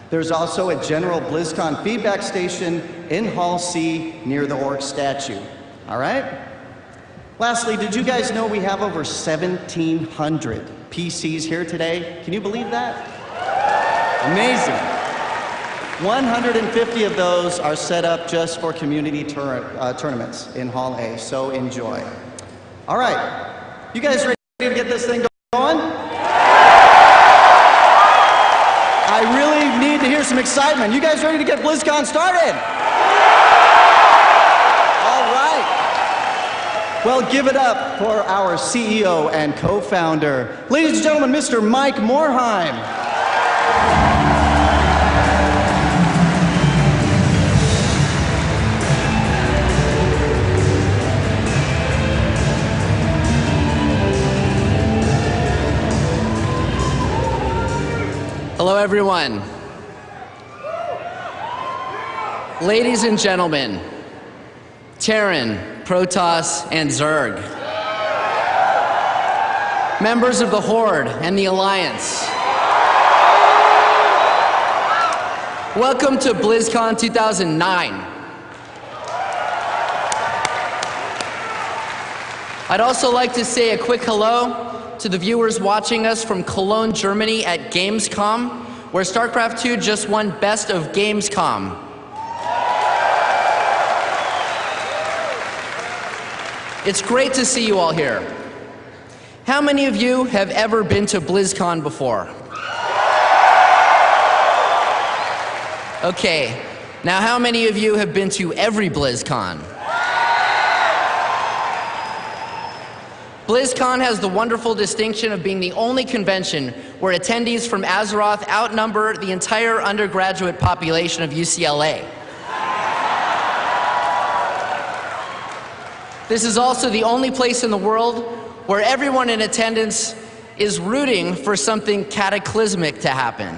S17: There's also a general BlizzCon feedback station in Hall C near the orc statue. All right? Lastly, did you guys know we have over 1,700 PCs here today? Can you believe that? Amazing. 150 of those are set up just for community tournaments in Hall A, so enjoy. All right, you guys ready to get this thing going? I really need to hear some excitement. You guys ready to get BlizzCon started? All right. Well, give it up for our CEO and co-founder, ladies and gentlemen, Mr. Mike Morheim.
S18: Hello, everyone. Ladies and gentlemen, Terran, Protoss, and Zerg. Members of the Horde and the Alliance. Welcome to BlizzCon 2009. I'd also like to say a quick hello to the viewers watching us from Cologne, Germany at Gamescom, where StarCraft II just won Best of Gamescom. It's great to see you all here. How many of you have ever been to BlizzCon before? Okay, now how many of you have been to every BlizzCon? BlizzCon has the wonderful distinction of being the only convention where attendees from Azeroth outnumber the entire undergraduate population of UCLA. This is also the only place in the world where everyone in attendance is rooting for something cataclysmic to happen.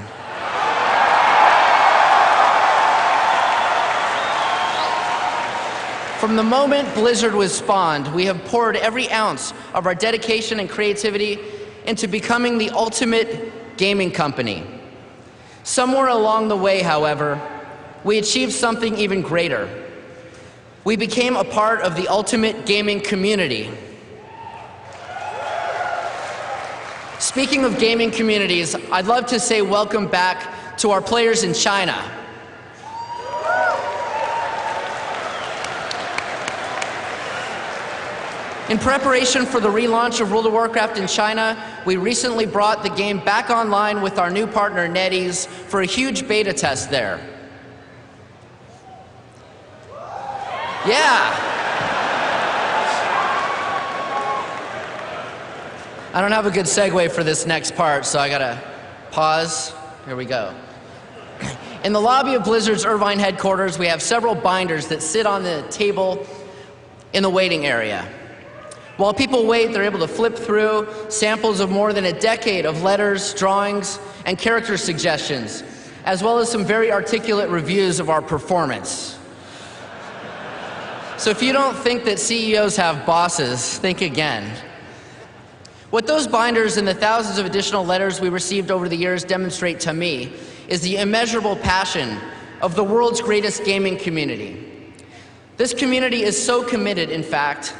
S18: From the moment Blizzard was spawned, we have poured every ounce of our dedication and creativity into becoming the ultimate gaming company. Somewhere along the way, however, we achieved something even greater. We became a part of the ultimate gaming community. Speaking of gaming communities, I'd love to say welcome back to our players in China. In preparation for the relaunch of World of Warcraft in China, we recently brought the game back online with our new partner NetEase for a huge beta test there. Yeah. I don't have a good segue for this next part, so I gotta Pause. Here we go. In the lobby of Blizzard's Irvine headquarters, we have several binders that sit on the table in the waiting area. While people wait, they're able to flip through samples of more than a decade of letters, drawings, and character suggestions, as well as some very articulate reviews of our performance. So if you don't think that CEOs have bosses, think again. What those binders and the thousands of additional letters we received over the years demonstrate to me is the immeasurable passion of the world's greatest gaming community. This community is so committed, in fact,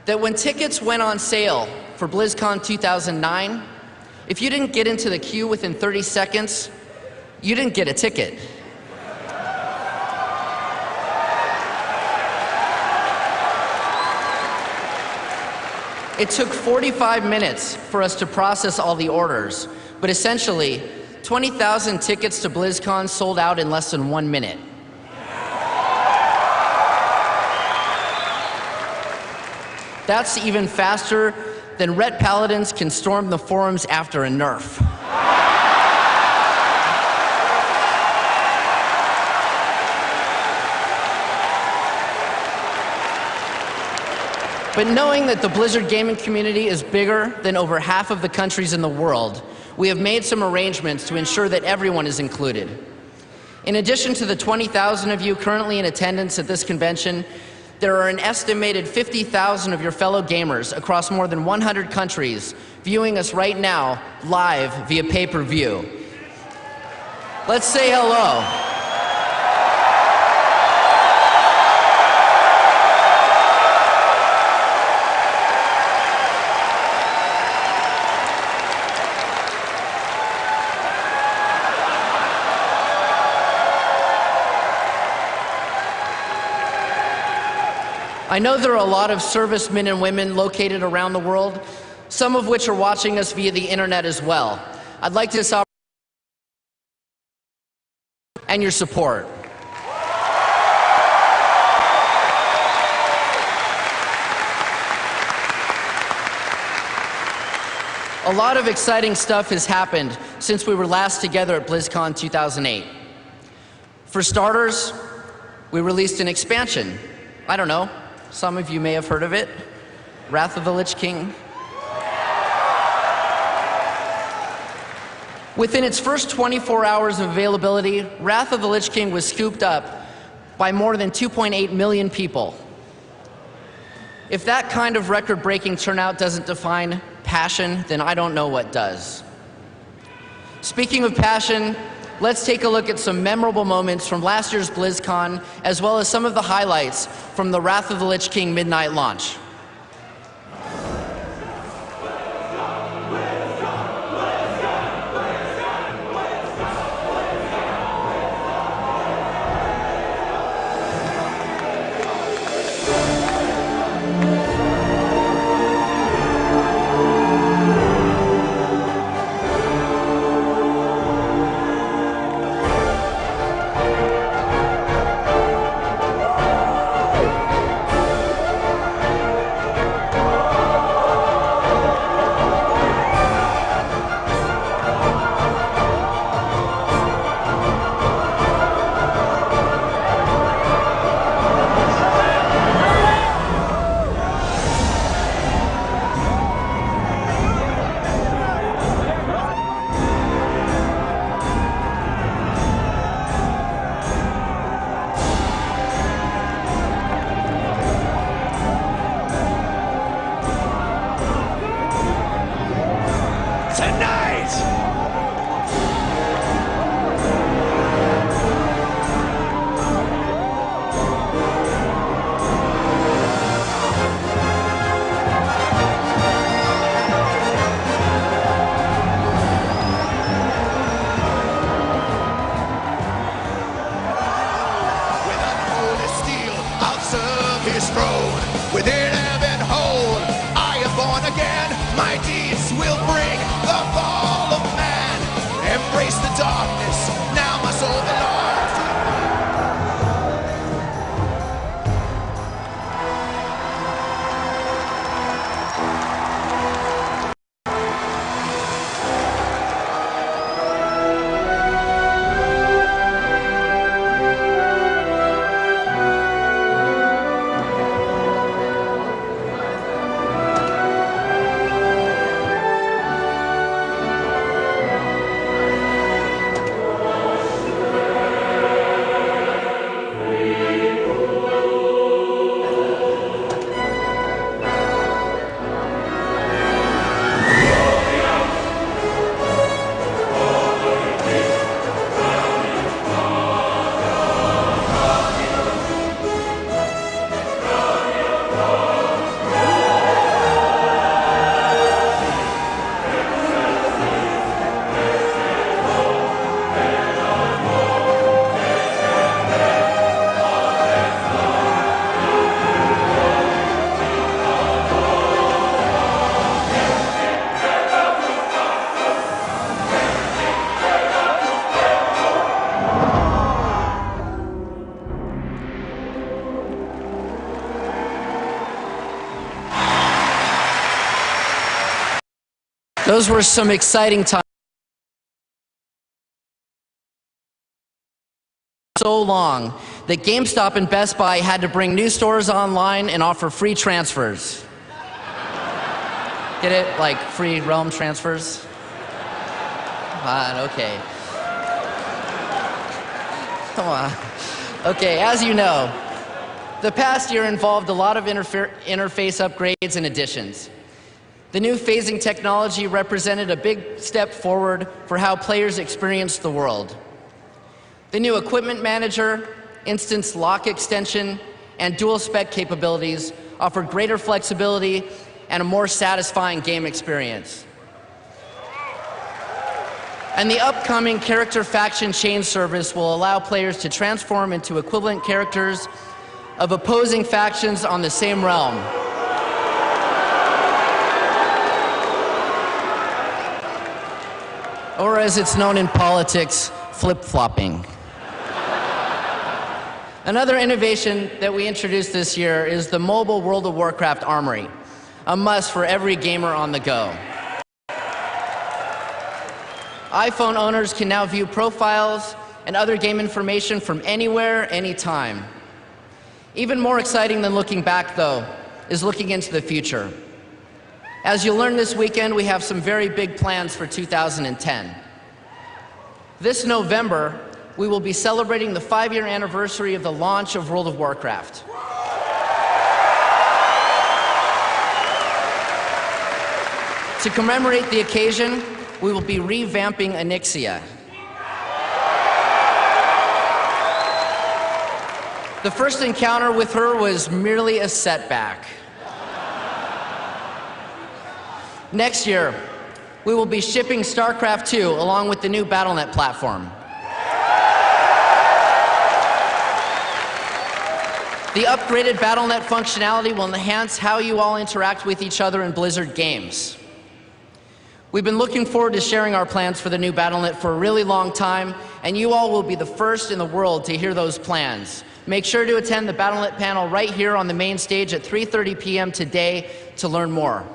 S18: that when tickets went on sale for BlizzCon 2009, if you didn't get into the queue within 30 seconds, you didn't get a ticket. It took 45 minutes for us to process all the orders, but essentially, 20,000 tickets to BlizzCon sold out in less than 1 minute. That's even faster than Ret Paladins can storm the forums after a nerf. But knowing that the Blizzard gaming community is bigger than over half of the countries in the world, we have made some arrangements to ensure that everyone is included. In addition to the 20,000 of you currently in attendance at this convention, there are an estimated 50,000 of your fellow gamers across more than 100 countries viewing us right now live via pay-per-view. Let's say hello. I know there are a lot of servicemen and women located around the world, some of which are watching us via the internet as well. I'd like to offer and your support. A lot of exciting stuff has happened since we were last together at BlizzCon 2008. For starters, we released an expansion. I don't know. Some of you may have heard of it, Wrath of the Lich King. Within its first 24 hours of availability, Wrath of the Lich King was scooped up by more than 2.8 million people. If that kind of record-breaking turnout doesn't define passion, then I don't know what does. Speaking of passion, let's take a look at some memorable moments from last year's BlizzCon, as well as some of the highlights from the Wrath of the Lich King midnight launch.
S19: His throne within heaven hold. I am born again. My deeds will bring the fall of man.
S18: Those were some exciting times. So long that GameStop and Best Buy had to bring new stores online and offer free transfers. Get it? Like free realm transfers? Okay. Come on. Okay, as you know, the past year involved a lot of interface upgrades and additions. The new phasing technology represented a big step forward for how players experience the world. The new equipment manager, instance lock extension, and dual spec capabilities offered greater flexibility and a more satisfying game experience. And the upcoming character faction chain service will allow players to transform into equivalent characters of opposing factions on the same realm. Or as it's known in politics, flip-flopping. Another innovation that we introduced this year is the mobile World of Warcraft Armory, a must for every gamer on the go. iPhone owners can now view profiles and other game information from anywhere, anytime. Even more exciting than looking back, though, is looking into the future. As you'll learn this weekend, we have some very big plans for 2010. This November, we will be celebrating the 5-year anniversary of the launch of World of Warcraft. To commemorate the occasion, we will be revamping Onyxia. The first encounter with her was merely a setback. Next year, we will be shipping StarCraft II along with the new BattleNet platform. The upgraded BattleNet functionality will enhance how you all interact with each other in Blizzard games. We've been looking forward to sharing our plans for the new BattleNet for a really long time, and you all will be the first in the world to hear those plans. Make sure to attend the BattleNet panel right here on the main stage at 3:30 p.m. today to learn more.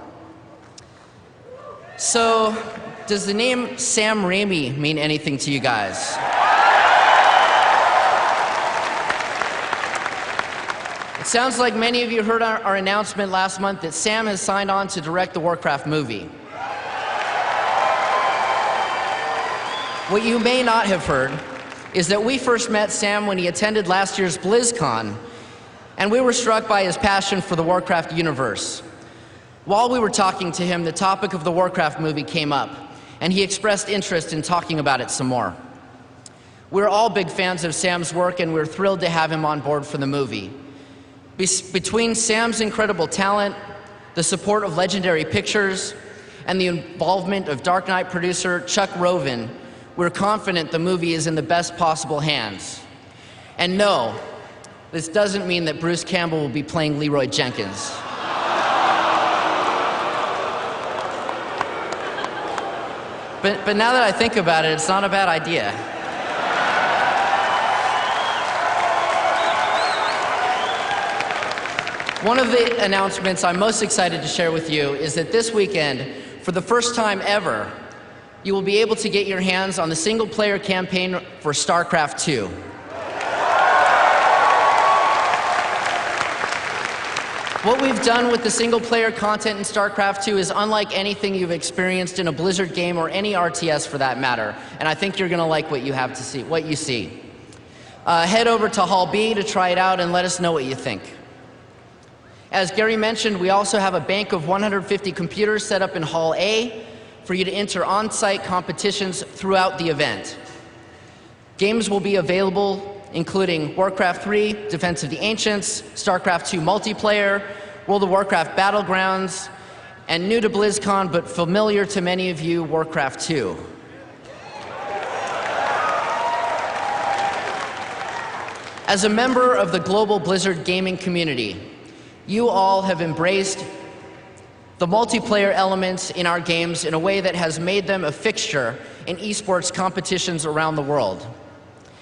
S18: So, does the name Sam Raimi mean anything to you guys? It sounds like many of you heard our announcement last month that Sam has signed on to direct the Warcraft movie. What you may not have heard is that we first met Sam when he attended last year's Blizzcon, and we were struck by his passion for the Warcraft universe. While we were talking to him, the topic of the Warcraft movie came up, and he expressed interest in talking about it some more. We're all big fans of Sam's work, and we're thrilled to have him on board for the movie. Between Sam's incredible talent, the support of Legendary Pictures, and the involvement of Dark Knight producer Chuck Rovin, we're confident the movie is in the best possible hands. And no, this doesn't mean that Bruce Campbell will be playing Leroy Jenkins. But now that I think about it, it's not a bad idea. One of the announcements I'm most excited to share with you is that this weekend, for the first time ever, you will be able to get your hands on the single-player campaign for StarCraft II. What we've done with the single-player content in StarCraft II is unlike anything you've experienced in a Blizzard game or any RTS for that matter, and I think you're going to like what you have to see, what you see. Head over to Hall B to try it out and let us know what you think. As Gary mentioned, we also have a bank of 150 computers set up in Hall A for you to enter on-site competitions throughout the event. Games will be available, including Warcraft 3, Defense of the Ancients, StarCraft 2 multiplayer, World of Warcraft Battlegrounds, and new to BlizzCon but familiar to many of you, Warcraft 2. As a member of the global Blizzard gaming community, you all have embraced the multiplayer elements in our games in a way that has made them a fixture in esports competitions around the world.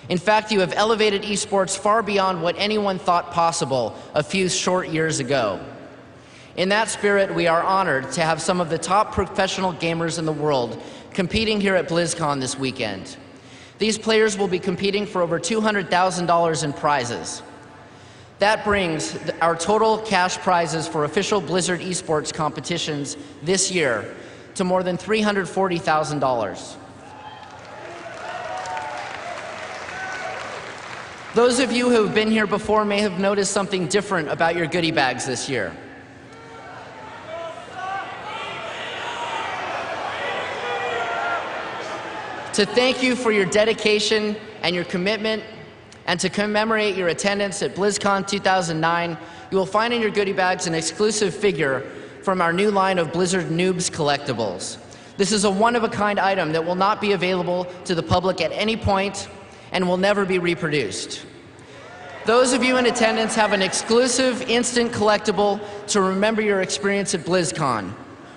S18: In fact, you have elevated esports far beyond what anyone thought possible a few short years ago. In that spirit, we are honored to have some of the top professional gamers in the world competing here at BlizzCon this weekend. These players will be competing for over $200,000 in prizes. That brings our total cash prizes for official Blizzard esports competitions this year to more than $340,000. Those of you who have been here before may have noticed something different about your goodie bags this year. To thank you for your dedication and your commitment, and to commemorate your attendance at BlizzCon 2009, you will find in your goodie bags an exclusive figure from our new line of Blizzard Noobs collectibles. This is a one-of-a-kind item that will not be available to the public at any point and will never be reproduced. Those of you in attendance have an exclusive instant collectible to remember your experience at BlizzCon,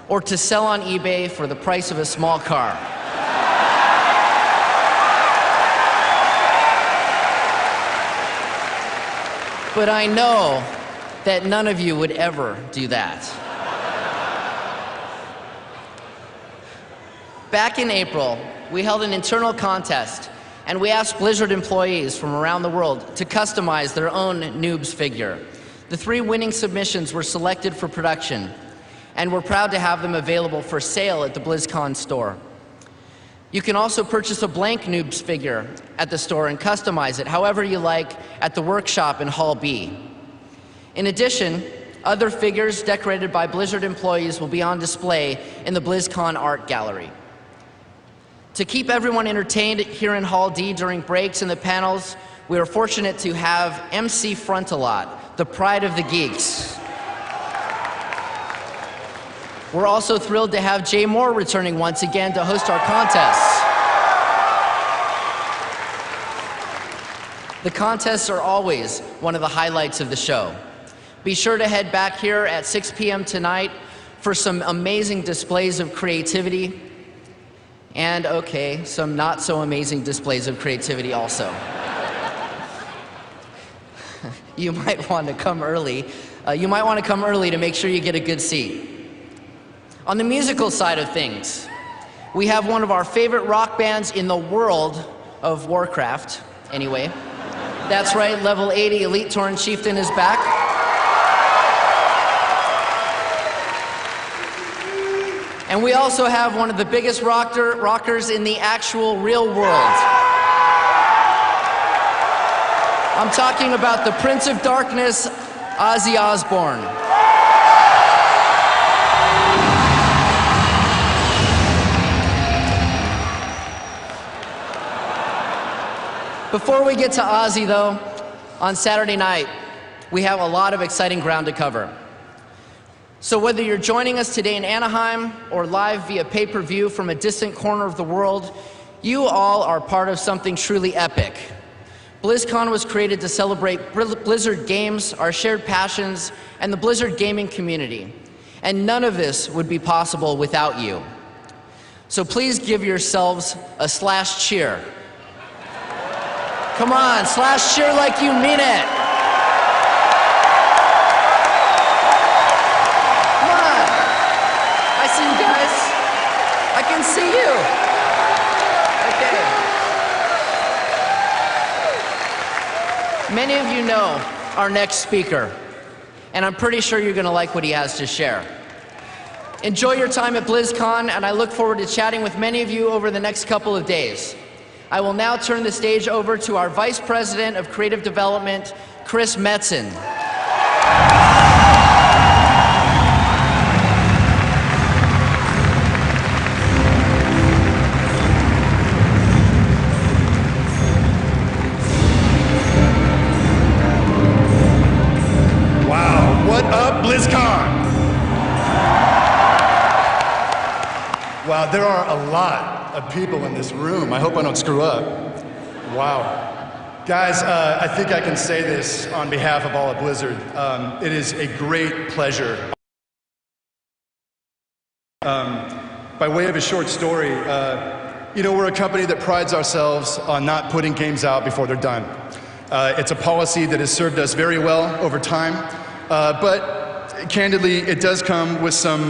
S18: or to sell on eBay for the price of a small car. But I know that none of you would ever do that. Back in April, we held an internal contest, and we asked Blizzard employees from around the world to customize their own Noobs figure. The 3 winning submissions were selected for production, and we're proud to have them available for sale at the BlizzCon store. You can also purchase a blank Noobs figure at the store and customize it however you like at the workshop in Hall B. In addition, other figures decorated by Blizzard employees will be on display in the BlizzCon Art Gallery. To keep everyone entertained here in Hall D during breaks and the panels, we are fortunate to have MC Frontalot, the pride of the geeks. We're also thrilled to have Jay Moore returning once again to host our contests. The contests are always one of the highlights of the show. Be sure to head back here at 6 p.m. tonight for some amazing displays of creativity, and okay, some not so amazing displays of creativity also. You might want to come early. To make sure you get a good seat. On the musical side of things, we have one of our favorite rock bands in the world of Warcraft, anyway. That's right, level 80 Elite Tauren Chieftain is back. And we also have one of the biggest rockers in the actual real world. I'm talking about the Prince of Darkness, Ozzy Osbourne. Before we get to Ozzy, though, on Saturday night, we have a lot of exciting ground to cover. So whether you're joining us today in Anaheim or live via pay-per-view from a distant corner of the world, you all are part of something truly epic. BlizzCon was created to celebrate Blizzard games, our shared passions, and the Blizzard gaming community. And none of this would be possible without you. So please give yourselves a slash cheer. Come on, slash cheer like you mean it. Come on. I see you guys. I can see you. Okay. Many of you know our next speaker, and I'm pretty sure you're going to like what he has to share. Enjoy your time at BlizzCon, and I look forward to chatting with many of you over the next couple of days. I will now turn the stage over to our Vice President of Creative Development, Chris Metzen.
S20: Wow, what up, BlizzCon? Wow, there are a lot of people in this room. I hope I don't screw up. Wow. Guys, I think I can say this on behalf of all of Blizzard. It is a great pleasure. By way of a short story, you know, we're a company that prides ourselves on not putting games out before they're done. It's a policy that has served us very well over time, but candidly, it does come with some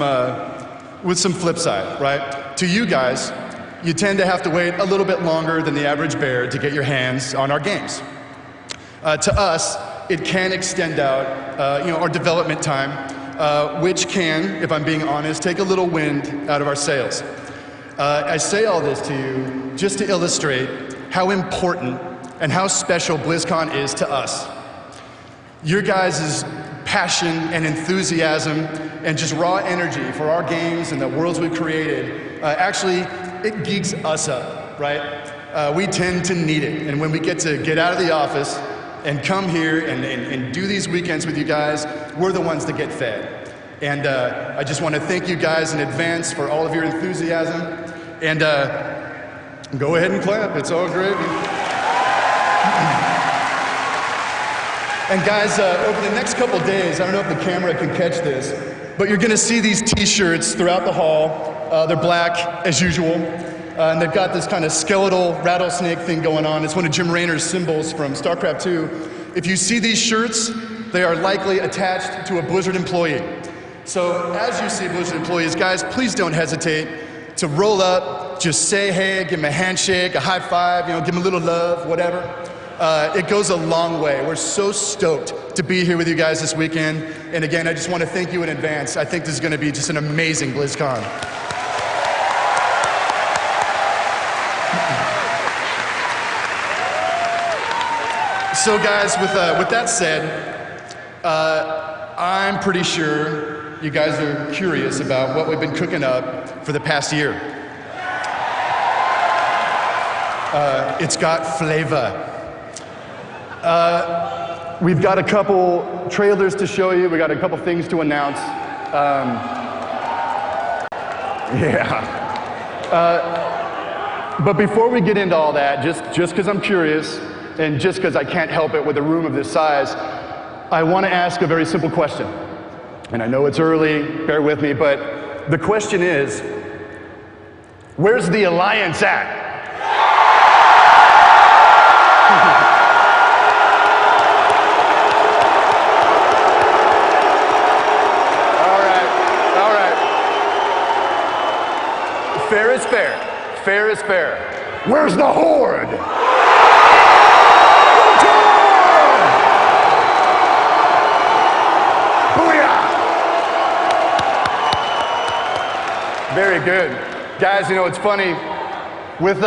S20: flip side, right? To you guys, you tend to have to wait a little bit longer than the average bear to get your hands on our games. To us, it can extend out our development time, which can, if I'm being honest, take a little wind out of our sails. I say all this to you just to illustrate how important and how special BlizzCon is to us. Your guys' passion and enthusiasm and just raw energy for our games and the worlds we've created, actually, it geeks us up, right? We tend to need it. And when we get to get out of the office and come here and do these weekends with you guys, we're the ones that get fed. And I just want to thank you guys in advance for all of your enthusiasm. And go ahead and clap, it's all great. And guys, over the next couple days, I don't know if the camera can catch this, but you're gonna see these t-shirts throughout the hall. They're black, as usual. And they've got this kind of skeletal rattlesnake thing going on. It's one of Jim Raynor's symbols from StarCraft II. If you see these shirts, they are likely attached to a Blizzard employee. So as you see Blizzard employees, guys, please don't hesitate to roll up, just say hey, give them a handshake, a high five, give them a little love, whatever. It goes a long way. We're so stoked to be here with you guys this weekend. And again, I just want to thank you in advance. I think this is going to be just an amazing BlizzCon. So guys, with that said, I'm pretty sure you guys are curious about what we've been cooking up for the past year. It's got flavor. We've got a couple trailers to show you. We got a couple things to announce. But before we get into all that, just because I'm curious, and just because I can't help it with a room of this size, I want to ask a very simple question. And I know it's early, bear with me, but the question is, where's the Alliance at? All right. Fair is fair. Fair is fair. Where's the Horde? Very good. Guys, it's funny. With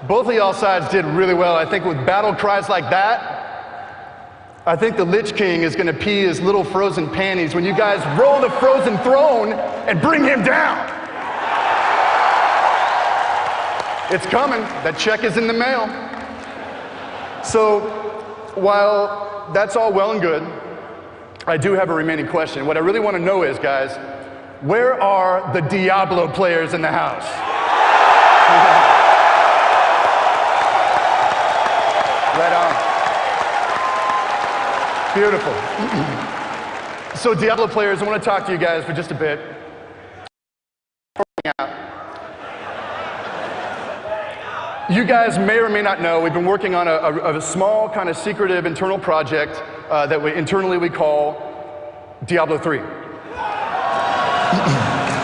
S20: both of y'all sides did really well. I think with battle cries like that, I think the Lich King is going to pee his little frozen panties when you guys roll the frozen throne and bring him down. It's coming. That check is in the mail. So while that's all well and good, I do have a remaining question. What I really want to know is, guys, where are the Diablo players in the house? Right on. Beautiful. So Diablo players, I want to talk to you guys for just a bit. You guys may or may not know, we've been working on a small kind of secretive internal project that internally we call Diablo 3.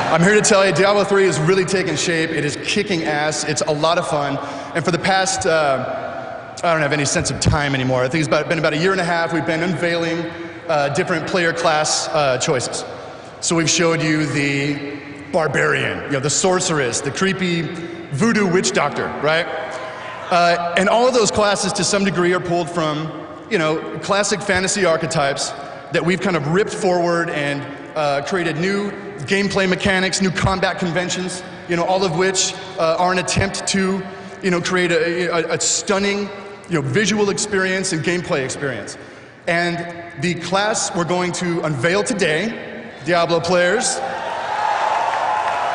S20: I'm here to tell you, Diablo 3 is really taking shape. It is kicking ass. It's a lot of fun. And for the past, I don't have any sense of time anymore. I think it's been about a year and a half. We've been unveiling different player class choices. So we've showed you the barbarian, the sorceress, the creepy voodoo witch doctor, right? And all of those classes, to some degree, are pulled from, classic fantasy archetypes that we've kind of ripped forward and created new gameplay mechanics, new combat conventions, all of which are an attempt to, create a stunning, visual experience and gameplay experience. And the class we're going to unveil today, Diablo players,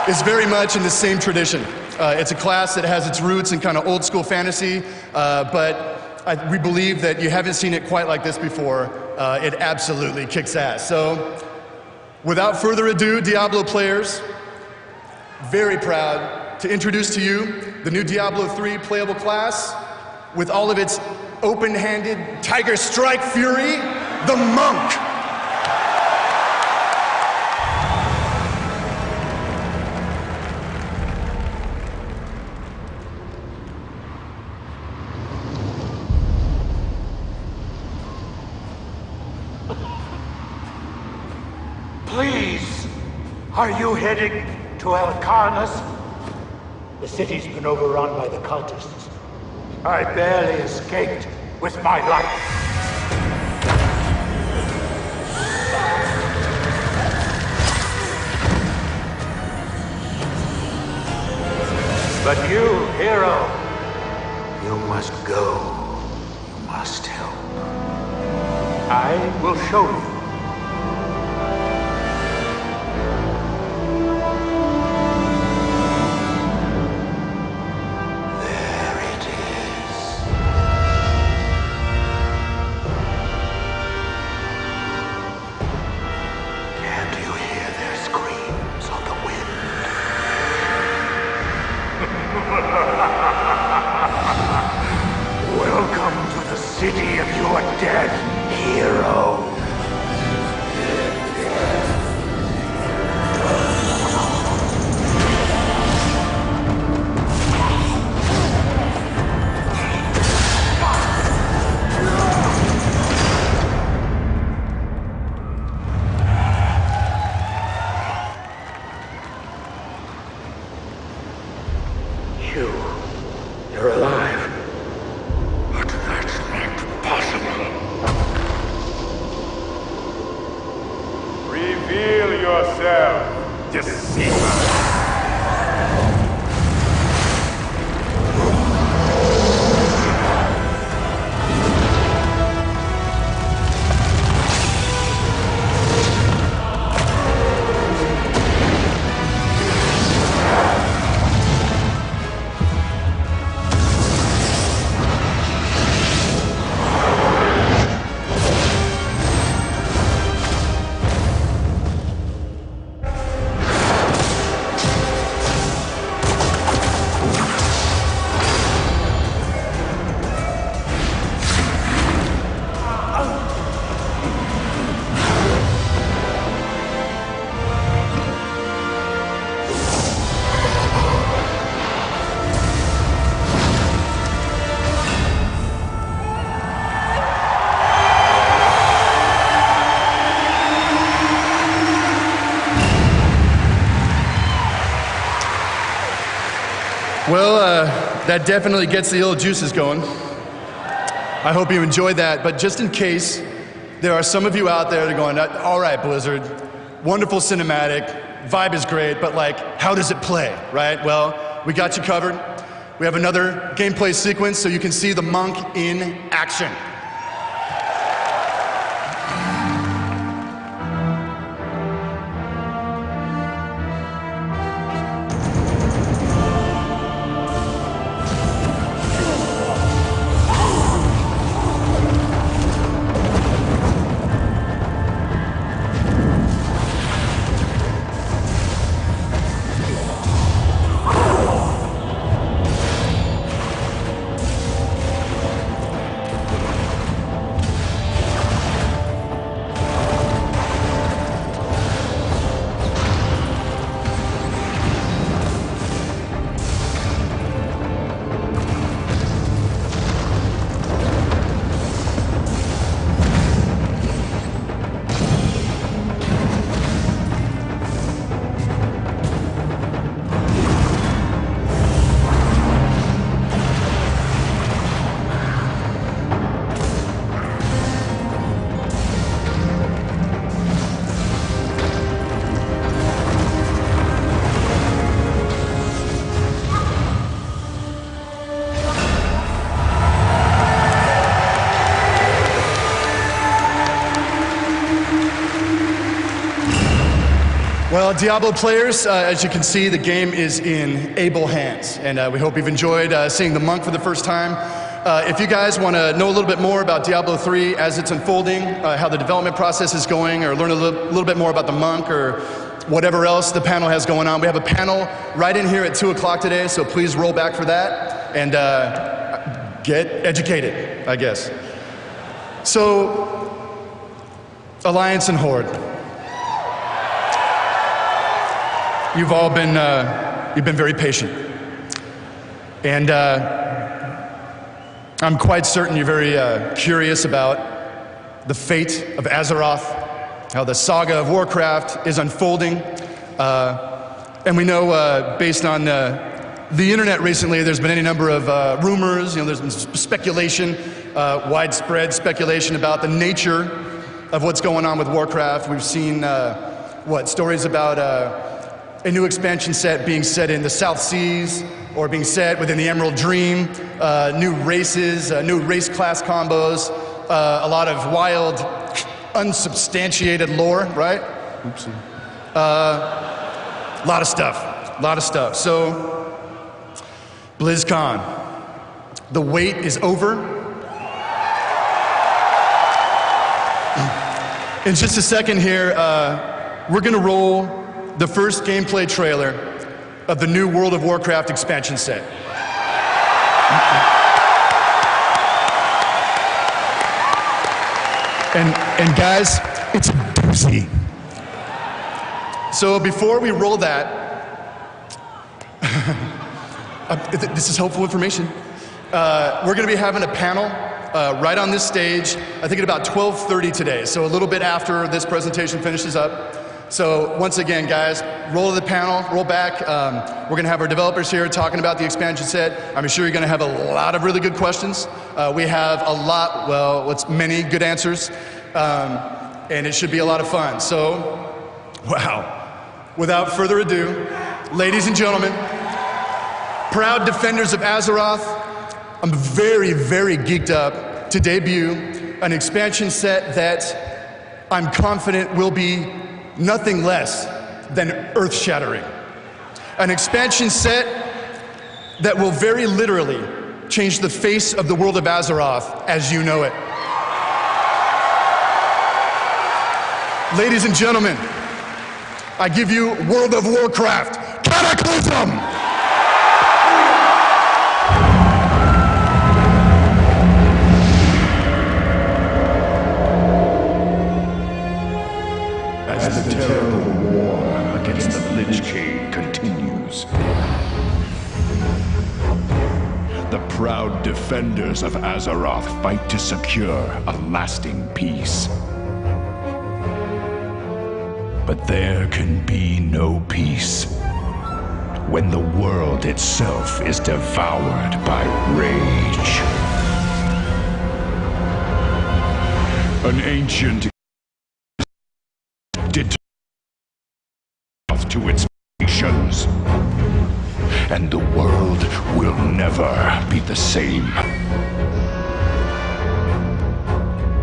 S20: is very much in the same tradition. It's a class that has its roots in kind of old school fantasy, but we believe that you haven't seen it quite like this before. It absolutely kicks ass. So, without further ado, Diablo players, very proud to introduce to you the new Diablo 3 playable class with all of its open-handed Tiger Strike fury, the Monk.
S21: Are you heading to Alcarnus? The city's been overrun by the cultists. I barely escaped with my life. But you, hero, you must go. You must help. I will show you. Welcome to the city of your dead, hero. You're alive. But that's not possible. Reveal yourself, deceiver.
S20: Well, that definitely gets the old juices going. I hope you enjoyed that, but just in case there are some of you out there that are going, all right, Blizzard, wonderful cinematic, vibe is great, but like, how does it play, right? Well, we got you covered. We have another gameplay sequence so you can see the monk in action. Well, Diablo players, as you can see, the game is in able hands, and we hope you've enjoyed seeing the monk for the first time. If you guys want to know a little bit more about Diablo 3 as it's unfolding, how the development process is going, or learn a little bit more about the monk, or whatever else the panel has going on, we have a panel right in here at 2 o'clock today, so please roll back for that and get educated, I guess. So, Alliance and Horde. You've all been, you've been very patient. And I'm quite certain you're very curious about the fate of Azeroth, how the saga of Warcraft is unfolding. And we know, based on the internet recently, there's been any number of rumors, there's been speculation, widespread speculation about the nature of what's going on with Warcraft. We've seen, stories about a new expansion set being set in the South Seas, or being set within the Emerald Dream, new races, new race class combos, a lot of wild, unsubstantiated lore, right? Oopsie. A lot of stuff. So, BlizzCon, the wait is over. In just a second here, we're gonna roll the first gameplay trailer of the new World of Warcraft expansion set. And guys, it's a doozy. So before we roll that, this is helpful information. We're gonna be having a panel right on this stage, I think at about 12:30 today, so a little bit after this presentation finishes up. So once again, guys, roll to the panel, roll back. We're gonna have our developers here talking about the expansion set. I'm sure you're gonna have a lot of really good questions. We have a lot, many good answers, and it should be a lot of fun. So, wow. Without further ado, ladies and gentlemen, proud defenders of Azeroth, I'm very, very geeked up to debut an expansion set that I'm confident will be nothing less than earth-shattering. An expansion set that will very literally change the face of the world of Azeroth as you know it. Ladies and gentlemen, I give you World of Warcraft Cataclysm!
S1: As the terrible war against the Blizzcon continues, the proud defenders of Azeroth fight to secure a lasting peace. But there can be no peace when the world itself is devoured by rage. An ancient did to its nations, and the world will never be the same.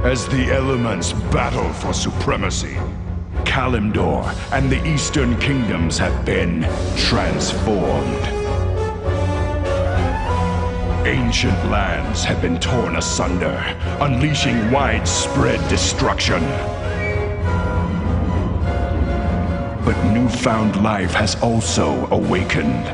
S1: As the elements battle for supremacy, Kalimdor and the Eastern Kingdoms have been transformed. Ancient lands have been torn asunder, unleashing widespread destruction. But newfound life has also awakened.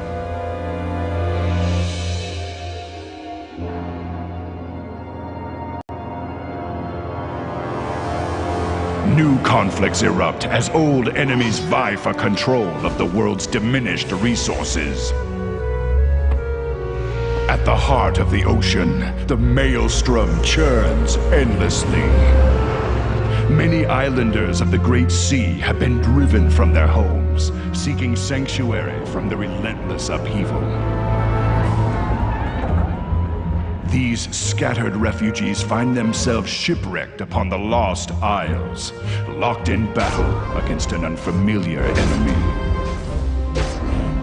S1: New conflicts erupt as old enemies vie for control of the world's diminished resources. At the heart of the ocean, the maelstrom churns endlessly. Many islanders of the Great Sea have been driven from their homes, seeking sanctuary from the relentless upheaval. These scattered refugees find themselves shipwrecked upon the Lost Isles, locked in battle against an unfamiliar enemy.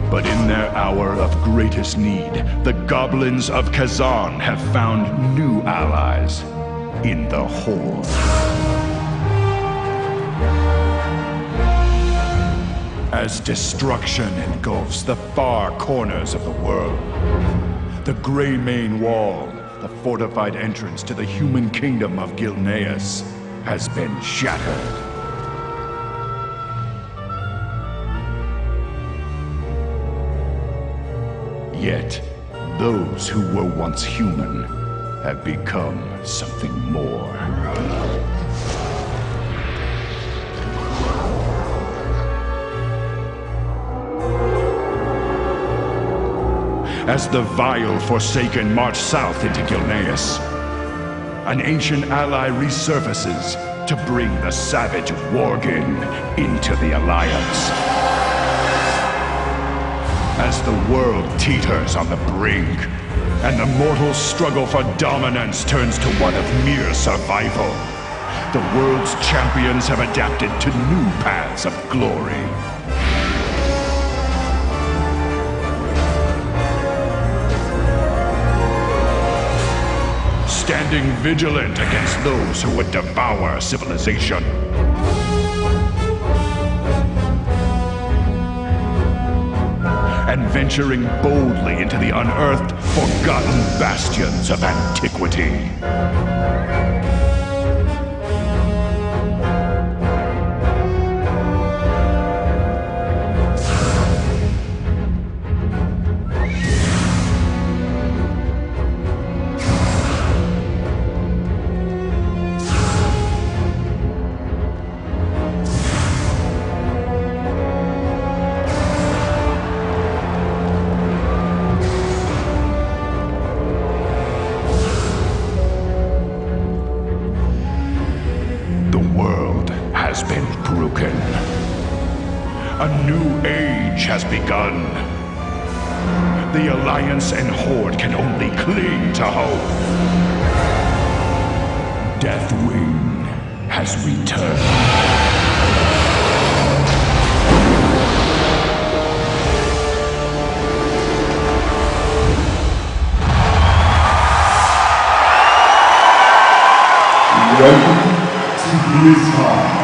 S1: But in their hour of greatest need, the goblins of Kazan have found new allies in the Horde. As destruction engulfs the far corners of the world, the Grey Mane Wall, the fortified entrance to the human kingdom of Gilneas, has been shattered. Yet, those who were once human have become something more. As the vile Forsaken march south into Gilneas, an ancient ally resurfaces to bring the savage Worgen into the Alliance. As the world teeters on the brink, and the mortal struggle for dominance turns to one of mere survival, the world's champions have adapted to new paths of glory. Standing vigilant against those who would devour civilization. And venturing boldly into the unearthed, forgotten bastions of antiquity. Has been broken. A new age has begun. The Alliance and Horde can only cling to hope. Deathwing has returned.
S5: Welcome to Blizzcon.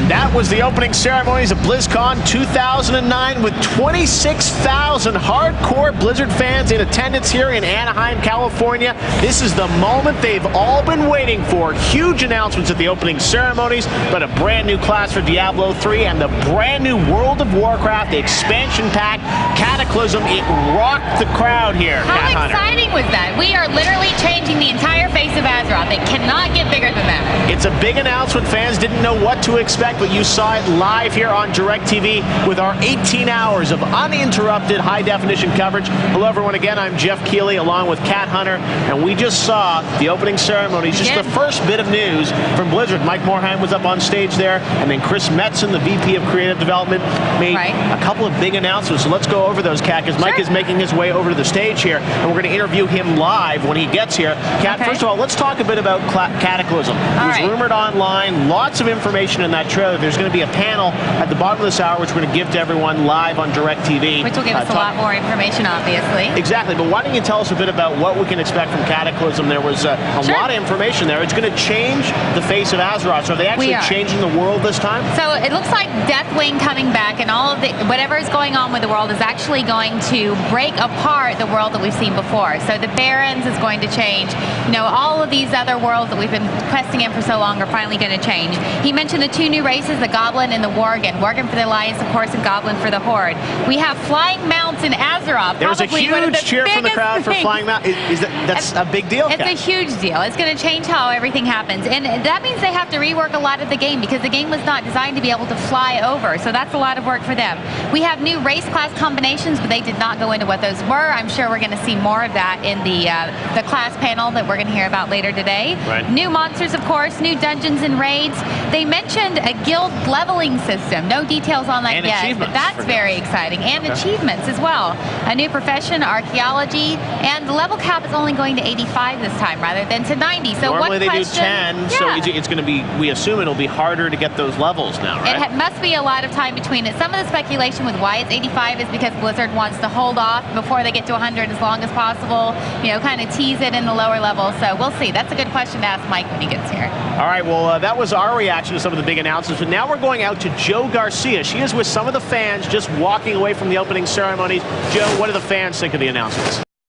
S4: That was the opening ceremonies of BlizzCon 2009 with 26,000 hardcore Blizzard fans in attendance here in Anaheim, California. This is the moment they've all been waiting for. Huge announcements at the opening ceremonies, but a brand new class for Diablo 3 and the brand new World of Warcraft expansion pack, Cataclysm. It rocked the crowd here.
S8: How exciting was that? We are literally changing the entire face of Azeroth. It cannot get bigger than that.
S4: It's a big announcement. Fans didn't know what to expect, but you saw it live here on DirecTV with our 18 hours of uninterrupted high-definition coverage. Hello, everyone. Again, I'm Jeff Keighley along with Kat Hunter, and we just saw the opening ceremonies, just the first bit of news from Blizzard. Mike Morhaime was up on stage there, and then Chris Metzen, the VP of Creative Development, made a couple of big announcements. So let's go over those, Kat, because Mike is making his way over to the stage here, and we're going to interview him live when he gets here. Kat, first of all, let's talk a bit about Cataclysm. It was rumored online, lots of information in that trailer. There's going to be a panel at the bottom of this hour, which we're going to give to everyone live on DirecTV.
S8: Which will give us a lot more information, obviously.
S4: Exactly, but why don't you tell us a bit about what we can expect from Cataclysm? There was a lot of information there. It's going to change the face of Azeroth. So are they actually changing the world this time?
S8: So it looks like Deathwing coming back, and all of the whatever is going on with the world is actually going to break apart the world that we've seen before. So the Barrens is going to change. You know, all of these other worlds that we've been questing in for so long are finally going to change. He mentioned the two new races, the Goblin and the Worgen. Worgen for the Alliance, of course, and Goblin for the Horde. We have flying mounts in Azeroth.
S4: There was a huge cheer from the crowd for flying mount. That's a big deal?
S8: It's a huge deal. It's going to change how everything happens. And that means they have to rework a lot of the game because the game was not designed to be able to fly over. So that's a lot of work for them. We have new race class combinations, but they did not go into what those were. I'm sure we're going to see more of that in the class panel that we're going to hear about later today. New monsters, of course, new dungeons and raids. They mentioned a guild leveling system. No details on that yet, but that's very exciting. And achievements as well. A new profession, archaeology, and the level cap is only going to 85 this time rather than to 90. So
S4: normally they do 10, so
S8: yeah.
S4: it's going to be, we assume it'll be harder to get those levels now, right?
S8: It must be a lot of time between it. Some of the speculation with why it's 85 is because Blizzard wants to hold off before they get to 100 as long as possible, you know, kind of tease it in the lower levels. So we'll see. That's a good question to ask Mike when he gets here.
S4: All right, well, that was our reaction to some of the big announcements, but now we're going out to Jo Garcia. She is with some of the fans just walking away from the opening ceremonies. Jo, what do the fans think of the announcements?